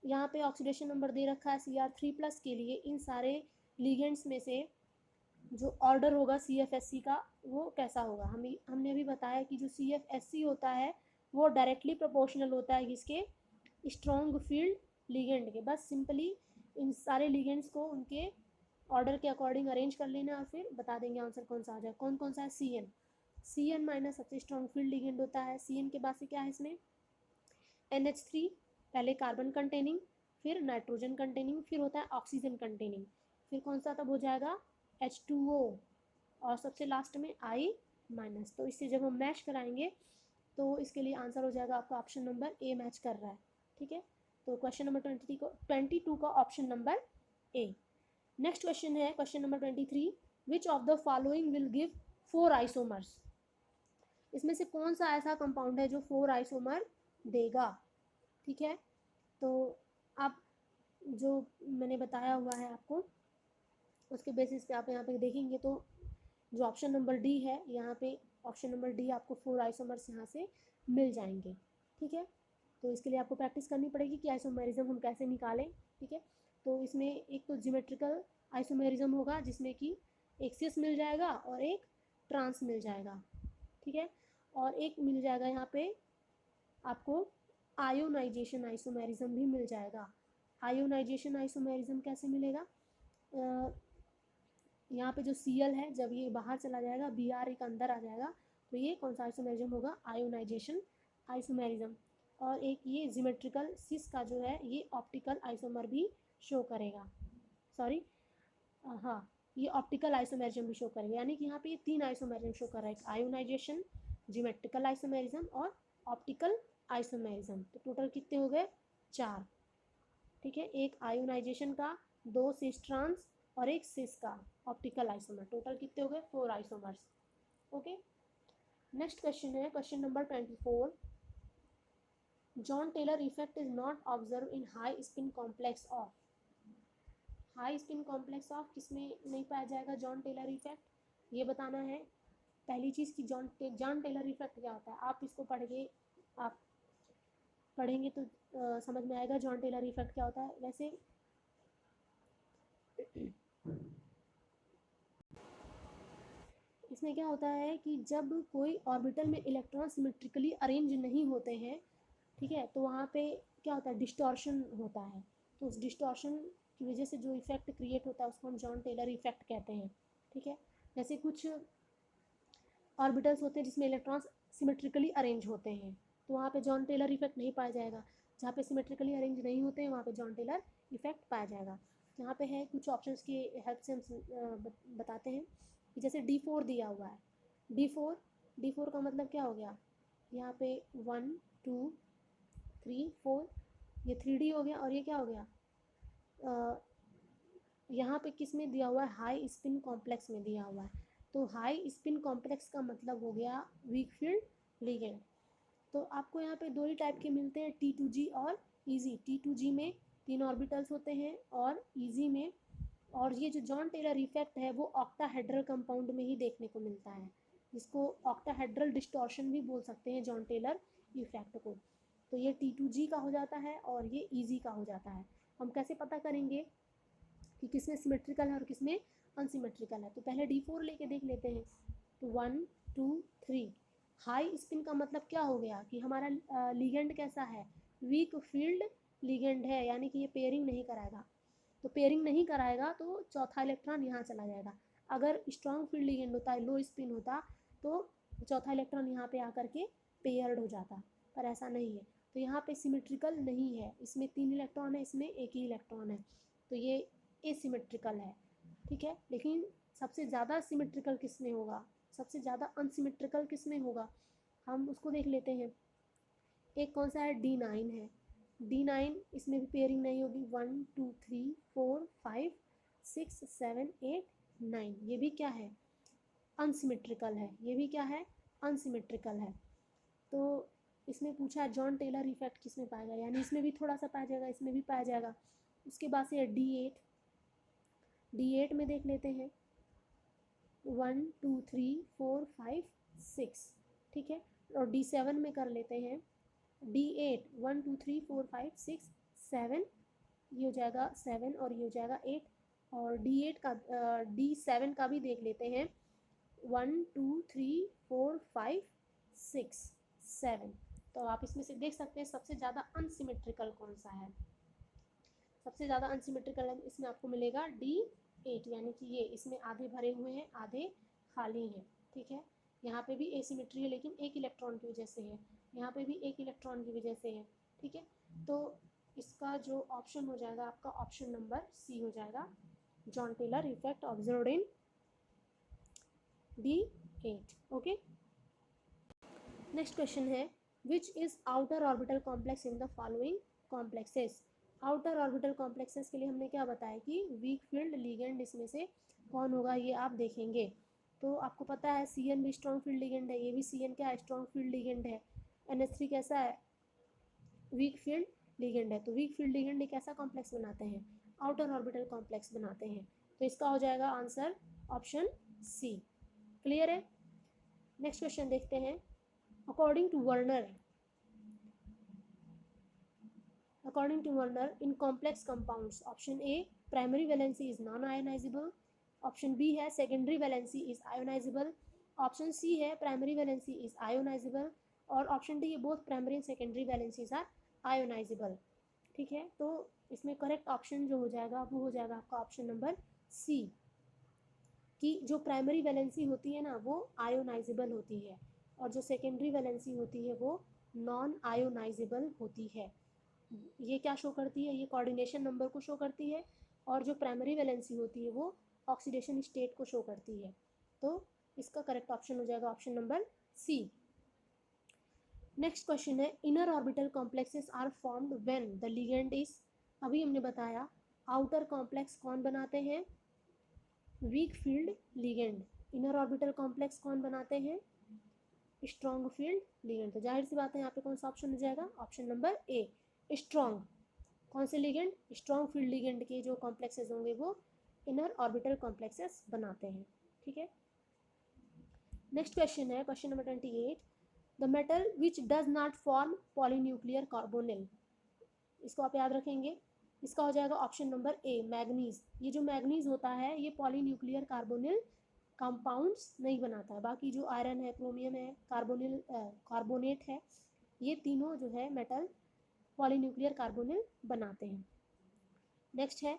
यहाँ पे ऑक्सीडेशन नंबर दे रखा है Cr3 प्लस के लिए, इन सारे लिगेंड्स में से जो ऑर्डर होगा CFSC का वो कैसा होगा, हमने अभी बताया कि जो CFSC होता है वो डायरेक्टली प्रोपोर्शनल होता है किसके, स्ट्रॉन्ग फील्ड लिगेंड के। बस सिंपली इन सारे लिगेंड्स को उनके ऑर्डर के अकॉर्डिंग अरेंज कर लेना और फिर बता देंगे आंसर कौन सा आ जाए। कौन कौन सा है? सी एन माइनस सबसे स्ट्रॉन्ग फील्ड लिगेंड होता है। सी एन के बाद से क्या है इसमें? NH3, पहले कार्बन कंटेनिंग, फिर नाइट्रोजन कंटेनिंग, फिर होता है ऑक्सीजन कंटेनिंग, फिर कौन सा तब हो जाएगा? H2O, और सबसे लास्ट में I माइनस। तो इससे जब हम मैच कराएंगे तो इसके लिए आंसर हो जाएगा आपका ऑप्शन नंबर ए मैच कर रहा है। ठीक है, तो क्वेश्चन नंबर 22 का option number A. Next question है question number 23, which of the following will give 4 isomers? इसमें से कौन सा ऐसा कंपाउंड है जो 4 आइसोमर देगा? ठीक है, तो आप जो मैंने बताया हुआ है आपको उसके बेसिस पे आप यहाँ पे देखेंगे तो जो ऑप्शन नंबर डी है, यहाँ पे ऑप्शन नंबर डी आपको 4 आइसोमर्स यहाँ से मिल जाएंगे। ठीक है, तो इसके लिए आपको प्रैक्टिस करनी पड़ेगी कि आइसोमेरिज्म हम कैसे निकालें। ठीक है, तो इसमें एक तो ज्योमेट्रिकल आइसोमेरिज्म होगा जिसमें कि एक सिस मिल जाएगा और एक ट्रांस मिल जाएगा। ठीक है, और एक मिल जाएगा यहाँ पे आपको आयोनाइजेशन आइसोमेरिज्म भी मिल जाएगा। आयोनाइजेशन आइसोमेरिज्म कैसे मिलेगा? यहाँ पे जो Cl है जब ये बाहर चला जाएगा, Br एक अंदर आ जाएगा, तो ये कौन सा आइसोमेरिज्म होगा? Ionization isomerism. और एक ये जिमेट्रिकल सिस का जो है ये ऑप्टिकल आइसोमर भी शो करेगा। सॉरी, हाँ, ये ऑप्टिकल आइसोमेरिज्म भी शो करेगा, यानी कि यहाँ पे ये 3 आइसोमेरिज्म शो कर रहा है, आयोनाइजेशन, जिमेट्रिकल आइसोमेरिज्म और ऑप्टिकल आइसोमेरिज्म। तो टोटल कितने हो गए? 4। ठीक है, एक आयोनाइजेशन का, 2 सिस ट्रांस और एक सिस का ऑप्टिकल आइसोमर। टोटल कितने हो गए? 4 आइसोमर्स। ओके, नेक्स्ट क्वेश्चन है question number 24, Jahn Teller effect is not observe in high spin complex of. High spin complex of किसमें नहीं पाया जाएगा जॉन टेलर इफेक्ट? ये बताना है पहली चीज़ कि जॉन टेलर इफेक्ट क्या होता है। आप इसको आप पढ़ेंगे तो समझ में आएगा जॉन टेलर इफेक्ट क्या होता है। वैसे इसमें क्या होता है कि जब कोई ऑर्बिटल में इलेक्ट्रॉन सिमेट्रिकली अरेंज नहीं होते हैं, ठीक है, तो वहाँ पे क्या होता है? डिस्टॉर्शन होता है। तो उस डिस्टॉर्शन की वजह से जो इफेक्ट क्रिएट होता है उसको हम जॉन टेलर इफेक्ट कहते हैं। ठीक है, जैसे कुछ ऑर्बिटल्स होते हैं जिसमें इलेक्ट्रॉन्स सिमेट्रिकली अरेंज होते हैं, तो वहाँ पे जॉन टेलर इफेक्ट नहीं पाया जाएगा। जहाँ पे सिमेट्रिकली अरेंज नहीं होते हैं वहाँ पे जॉन टेलर इफेक्ट पाया जाएगा। यहाँ पे है कुछ ऑप्शंस की हेल्प से हम बताते हैं कि जैसे D4 दिया हुआ है। D4 का मतलब क्या हो गया? यहाँ पे 1 2 3 4, ये 3D हो गया, और ये क्या हो गया? यहाँ पे किस में दिया हुआ है? हाई स्पिन कॉम्प्लेक्स में दिया हुआ है। तो हाई स्पिन कॉम्प्लेक्स का मतलब हो गया वीक फील्ड लिगेंड। तो आपको यहाँ पे 2 ही टाइप के मिलते हैं, T2G और EZ। T2G में 3 ऑर्बिटल्स होते हैं और EZ में, और ये जो जॉन टेलर इफेक्ट है वो ऑक्टाहेड्रल कंपाउंड में ही देखने को मिलता है, जिसको ऑक्टाहेड्रल डिस्टॉर्शन भी बोल सकते हैं जॉन टेलर इफेक्ट को। तो ये T2G का हो जाता है और ये EZ का हो जाता है। हम कैसे पता करेंगे कि किसमें सिमेट्रिकल है और किसमें अनसिमेट्रिकल है? तो पहले D4 लेके देख लेते हैं। तो 1 2 3, हाई स्पिन का मतलब क्या हो गया कि हमारा लिगेंड कैसा है? वीक फील्ड लिगेंड है, यानी कि ये पेयरिंग नहीं कराएगा। तो पेयरिंग नहीं कराएगा तो चौथा इलेक्ट्रॉन यहाँ चला जाएगा। अगर स्ट्रॉन्ग फील्ड लिगेंड होता है, लो स्पिन होता, तो चौथा इलेक्ट्रॉन यहाँ पे आकर के पेयर्ड हो जाता, पर ऐसा नहीं है। तो यहाँ पे सिमेट्रिकल नहीं है, इसमें 3 इलेक्ट्रॉन है, इसमें 1 ही इलेक्ट्रॉन है, तो ये एसिमेट्रिकल है। ठीक है, लेकिन सबसे ज़्यादा सिमेट्रिकल किस में होगा? सबसे ज़्यादा अनसिमेट्रिकल किस में होगा? हम उसको देख लेते हैं। एक कौन सा है? D9 है। D9 इसमें भी पेयरिंग नहीं होगी। 1 2 3 4 5 6 7 8 9, ये भी क्या है? अनसिमेट्रिकल है। ये भी क्या है? अनसिमेट्रिकल है। तो इसमें पूछा है जॉन टेलर इफेक्ट किस में पाएगा, यानी इसमें भी थोड़ा सा पाया जाएगा, इसमें भी पाया जाएगा। उसके बाद से D8। D8 में देख लेते हैं 1 2 3 4 5 6, ठीक है, और D7 में कर लेते हैं D8 1 2 3 4 5 6 7, ये हो जाएगा 7 और ये हो जाएगा 8। और D8 का D7 का भी देख लेते हैं 1 2 3 4 5 6 7। तो आप इसमें से देख सकते हैं सबसे ज़्यादा अनसिमेट्रिकल कौन सा है। सबसे ज़्यादा अनसिमेट्रिकल इसमें आपको मिलेगा D8, यानी कि ये इसमें आधे भरे हुए हैं आधे खाली हैं, ठीक है। यहाँ पे भी एसिमेट्री है लेकिन एक इलेक्ट्रॉन की वजह से है, यहाँ पे भी एक इलेक्ट्रॉन की वजह से है, ठीक है। तो इसका जो ऑप्शन हो जाएगा आपका ऑप्शन नंबर सी हो जाएगा, Jahn Teller effect observed in D8। Okay, next question है which is outer orbital complex in the following complexes. Outer orbital complexes के लिए हमने क्या बताया कि वीक फील्ड लिगेंड इसमें से कौन होगा, ये आप देखेंगे। तो आपको पता है CN भी स्ट्रॉन्ग फील्ड लिगेंड है, ये भी CN क्या है, स्ट्रॉन्ग फील्ड लिगेंड है। NH3 कैसा है, वीक फील्ड लिगेंड है। तो वीक फील्ड लिगेंड एक ऐसा कॉम्प्लेक्स बनाते हैं, आउटर ऑर्बिटल कॉम्प्लेक्स बनाते हैं। तो इसका हो जाएगा आंसर ऑप्शन सी। क्लियर है। नेक्स्ट क्वेश्चन देखते हैं। According to Werner, in complex compounds, option A, primary valency is non-ionizable, option B है secondary valency is ionizable, option C है primary valency is ionizable, और option D ये both primary and secondary valencies are ionizable। ठीक है, तो इसमें correct option जो हो जाएगा वो हो जाएगा आपका ऑप्शन नंबर सी, कि जो प्राइमरी वैलेंसी होती है ना वो आयोनाइजेबल होती है, और जो सेकेंडरी वैलेंसी होती है वो नॉन आयोनाइजेबल होती है। ये क्या शो करती है, ये कोऑर्डिनेशन नंबर को शो करती है, और जो प्राइमरी वैलेंसी होती है वो ऑक्सीडेशन स्टेट को शो करती है। तो इसका करेक्ट ऑप्शन हो जाएगा option number C. Next question है inner orbital complexes are formed when the ligand is, अभी हमने बताया आउटर कॉम्प्लेक्स कौन बनाते हैं, weak field ligand. Inner orbital complex कौन बनाते हैं, स्ट्रॉन्ग फील्ड लिगेंड। तो जाहिर सी बात है यहाँ पे कौन सा ऑप्शन हो जाएगा, ऑप्शन नंबर ए, स्ट्रॉन्ग। कौन से लिगेंड, स्ट्रॉन्ग फील्ड लिगेंड के जो कॉम्प्लेक्सेस होंगे वो इनर ऑर्बिटल कॉम्प्लेक्सेस बनाते हैं। ठीक है, नेक्स्ट क्वेश्चन है question number 28, the metal which does not form polynuclear carbonyl. इसको आप याद रखेंगे, इसका हो जाएगा ऑप्शन नंबर ए, मैग्नीज। ये जो मैग्नीज होता है ये पॉलीन्यूक्लियर कार्बोनिल कंपाउंड्स नहीं बनाता है, बाकी जो आयरन है, क्रोमियम है, कार्बोनेट है, ये तीनों जो है मेटल पॉलीन्यूक्लियर कार्बोनिल बनाते हैं। नेक्स्ट है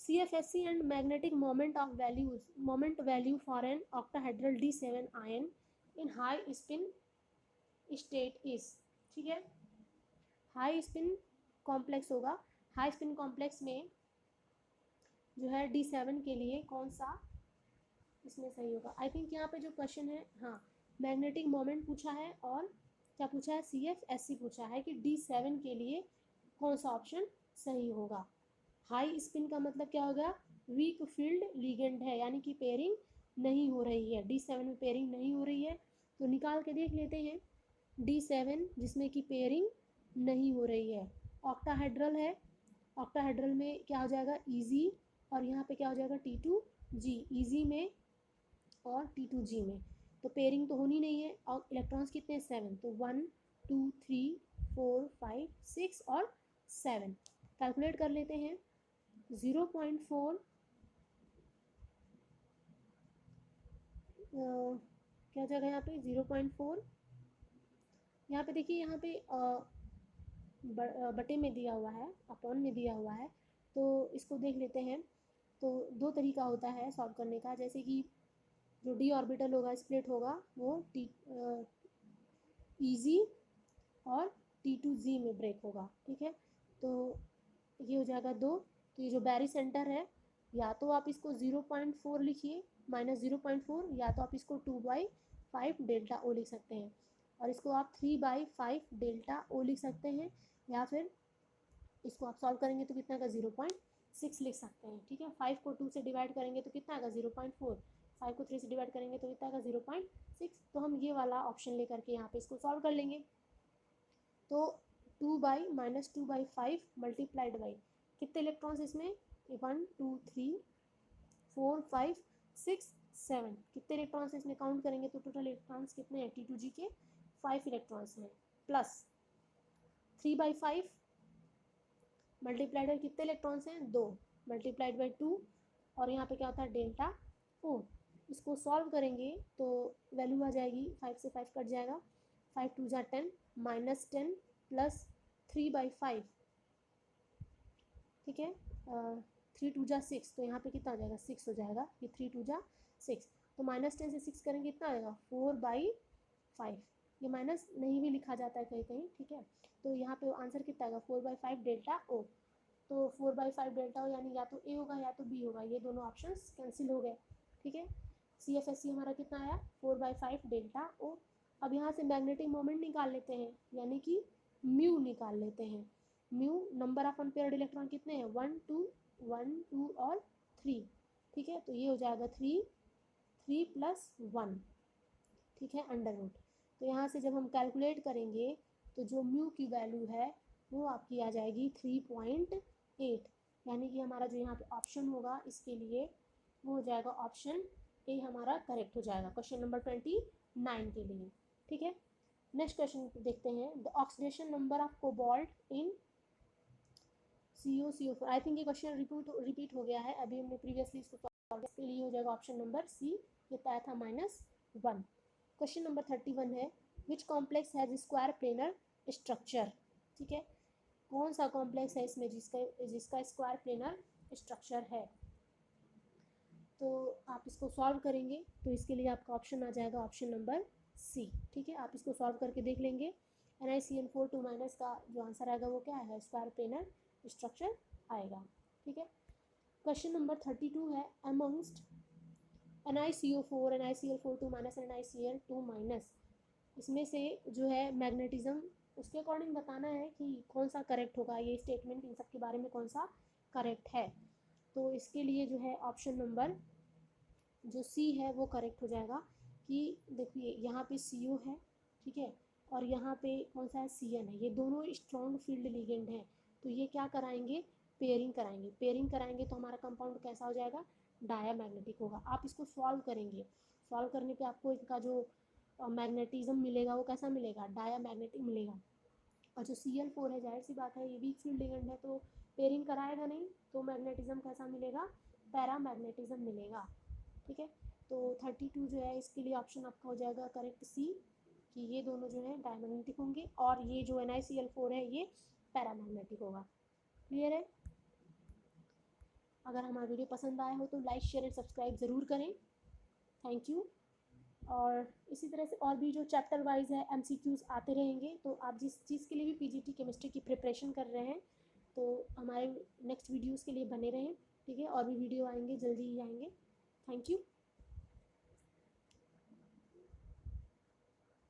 CFSC and magnetic moment value for an octahedral D7 ion in high spin state is. ठीक है, हाई स्पिन कॉम्प्लेक्स होगा, हाई स्पिन कॉम्प्लेक्स में जो है D7 के लिए कौन सा इसमें सही होगा। आई थिंक यहाँ पे जो क्वेश्चन है, हाँ, मैग्नेटिक मोमेंट पूछा है और क्या पूछा है, CFSC पूछा है कि D7 के लिए कौन सा ऑप्शन सही होगा। हाई स्पिन का मतलब क्या हो गया, वीक फील्ड लिगेंड है, यानी कि पेयरिंग नहीं हो रही है, D7 में पेयरिंग नहीं हो रही है। तो निकाल के देख लेते हैं D7 जिसमें कि पेयरिंग नहीं हो रही है, ऑक्टाहेड्रल है, ऑक्टाहेड्रल में क्या हो जाएगा ईजी, और यहाँ पे क्या हो जाएगा T2G, ईजी में और T2G में। तो पेयरिंग तो होनी नहीं है, और इलेक्ट्रॉन्स कितने हैं 7, तो 1 2 3 4 5 6 और 7। कैलकुलेट कर लेते हैं 0.4 क्या हो जाएगा यहाँ पे 0.4, यहाँ पे देखिए यहाँ पे बटे में दिया हुआ है, अपॉन में दिया हुआ है, तो इसको देख लेते हैं। तो दो तरीका होता है सॉल्व करने का, जैसे कि जो D ऑर्बिटल होगा स्प्लिट होगा वो ईजी और T2G में ब्रेक होगा। ठीक है, तो ये हो जाएगा 2। तो ये जो बैरी सेंटर है, या तो आप इसको 0.4 लिखिए -0.4, या तो आप इसको 2/5 डेल्टा O लिख सकते हैं, और इसको आप 3/5 डेल्टा O लिख सकते हैं, या फिर इसको आप सॉल्व करेंगे तो कितना का 0.6 लिख सकते हैं। ठीक है, 5 को 2 से डिवाइड करेंगे तो कितना आएगा 0.4, 5 को 3 से डिवाइड करेंगे तो कितना आएगा 0.6। तो हम ये वाला ऑप्शन लेकर के यहाँ पे इसको सॉल्व कर लेंगे। तो 2/-2/5 मल्टीप्लाइड बाई कितने इलेक्ट्रॉन्स इसमें 1 2 3 4 5 6 7, कितने इलेक्ट्रॉन्स इसमें काउंट करेंगे तो टोटल इलेक्ट्रॉन्स कितने हैं T2G के 5 इलेक्ट्रॉन्स हैं, प्लस 3/5 मल्टीप्लाइड बाई कितने इलेक्ट्रॉन्स हैं 2 मल्टीप्लाइड बाई 2, और यहाँ पे क्या होता है डेल्टा O। इसको सॉल्व करेंगे तो वैल्यू आ जाएगी 5 से 5 कट जाएगा, 5 2 -10 -10 प्लस 3/5 ठीक है। 3 2 जा 6, तो यहाँ पे कितना आ जाएगा 6 हो जाएगा, ये 3 2 जा 6। तो -10 से 6 करेंगे कितना आएगा 4/5। ये माइनस नहीं भी लिखा जाता है कहीं कहीं, ठीक है। तो यहाँ पे आंसर कितना आएगा 4/5 डेल्टा ओ। तो 4/5 डेल्टा ओ यानी या तो ए होगा या तो बी होगा, ये दोनों ऑप्शन कैंसिल हो गए, ठीक है। CFSE हमारा कितना आया 4/5 डेल्टा ओ। अब यहाँ से मैग्नेटिक मोमेंट निकाल लेते हैं, यानी कि म्यू निकाल लेते हैं। Mu number of unpaired electron कितने हैं 1 2 और 3, ठीक है। तो ये हो जाएगा 3 + 1, ठीक है, √। तो यहाँ से जब हम कैलकुलेट करेंगे तो जो म्यू की वैल्यू है वो आपकी आ जाएगी 3.8, यानी कि हमारा जो यहाँ पे ऑप्शन होगा इसके लिए वो हो जाएगा ऑप्शन ए हमारा करेक्ट हो जाएगा क्वेश्चन नंबर 29 के लिए, ठीक है। नेक्स्ट क्वेश्चन देखते हैं, the oxidation number of cobalt in CO4। I think ये क्वेश्चन रिपीट हो गया है, अभी हमने प्रीवियसली इसको सॉल्व किया, इसके लिए हो जाएगा ऑप्शन नंबर सी, ये पाया था -1। क्वेश्चन नंबर 31 है, which complex has square planar structure, ठीक है। कौन सा कॉम्प्लेक्स है इसमें जिसका स्क्वायर प्लेनर स्ट्रक्चर है। तो आप इसको सॉल्व करेंगे तो इसके लिए आपका ऑप्शन आ जाएगा ऑप्शन नंबर सी, ठीक है। आप इसको सॉल्व करके देख लेंगे, NiCl4 2- का जो आंसर आएगा वो क्या है स्क्वायर प्लेनर स्ट्रक्चर आएगा, ठीक है। क्वेश्चन नंबर 32 है, अमंगस्ट NiCO4 NiCl4 2- और NiCl2-, इसमें से जो है मैग्नेटिज्म उसके अकॉर्डिंग बताना है कि कौन सा करेक्ट होगा, ये स्टेटमेंट इन सब के बारे में कौन सा करेक्ट है। तो इसके लिए जो है ऑप्शन नंबर जो सी है वो करेक्ट हो जाएगा, कि देखिए यहाँ पे CO है, ठीक है, और यहाँ पे कौन सा है CN है, ये दोनों स्ट्रॉन्ग फील्ड लिगेंड हैं। तो ये क्या कराएंगे पेयरिंग कराएंगे, पेयरिंग कराएंगे तो हमारा कंपाउंड कैसा हो जाएगा डायामैग्नेटिक होगा। आप इसको सॉल्व करेंगे, सॉल्व करने पे आपको इनका जो मैग्नेटिज्म मिलेगा वो कैसा मिलेगा डायामैग्नेटिक मिलेगा। और जो Cl4 है जाहिर सी बात है ये वीक फील्ड लिगेंड है, तो पेयरिंग कराएगा नहीं, तो मैग्नेटिज्म कैसा मिलेगा पैरामैग्नेटिज्म मिलेगा, ठीक है। तो 32 जो है इसके लिए ऑप्शन आपका हो जाएगा करेक्ट सी, कि ये दोनों जो है डायमैग्नेटिक होंगे और ये जो NiCl4 है ये पैरामैग्नेटिक होगा। क्लियर है। अगर हमारा वीडियो पसंद आया हो तो लाइक शेयर एंड सब्सक्राइब ज़रूर करें, थैंक यू। और इसी तरह से और भी जो चैप्टर वाइज है MCQs आते रहेंगे, तो आप जिस चीज़ के लिए भी PGT केमिस्ट्री की प्रिपरेशन कर रहे हैं तो हमारे नेक्स्ट वीडियोज़ के लिए बने रहें, ठीक है। और भी वीडियो आएंगे, जल्दी ही आएंगे, थैंक यू।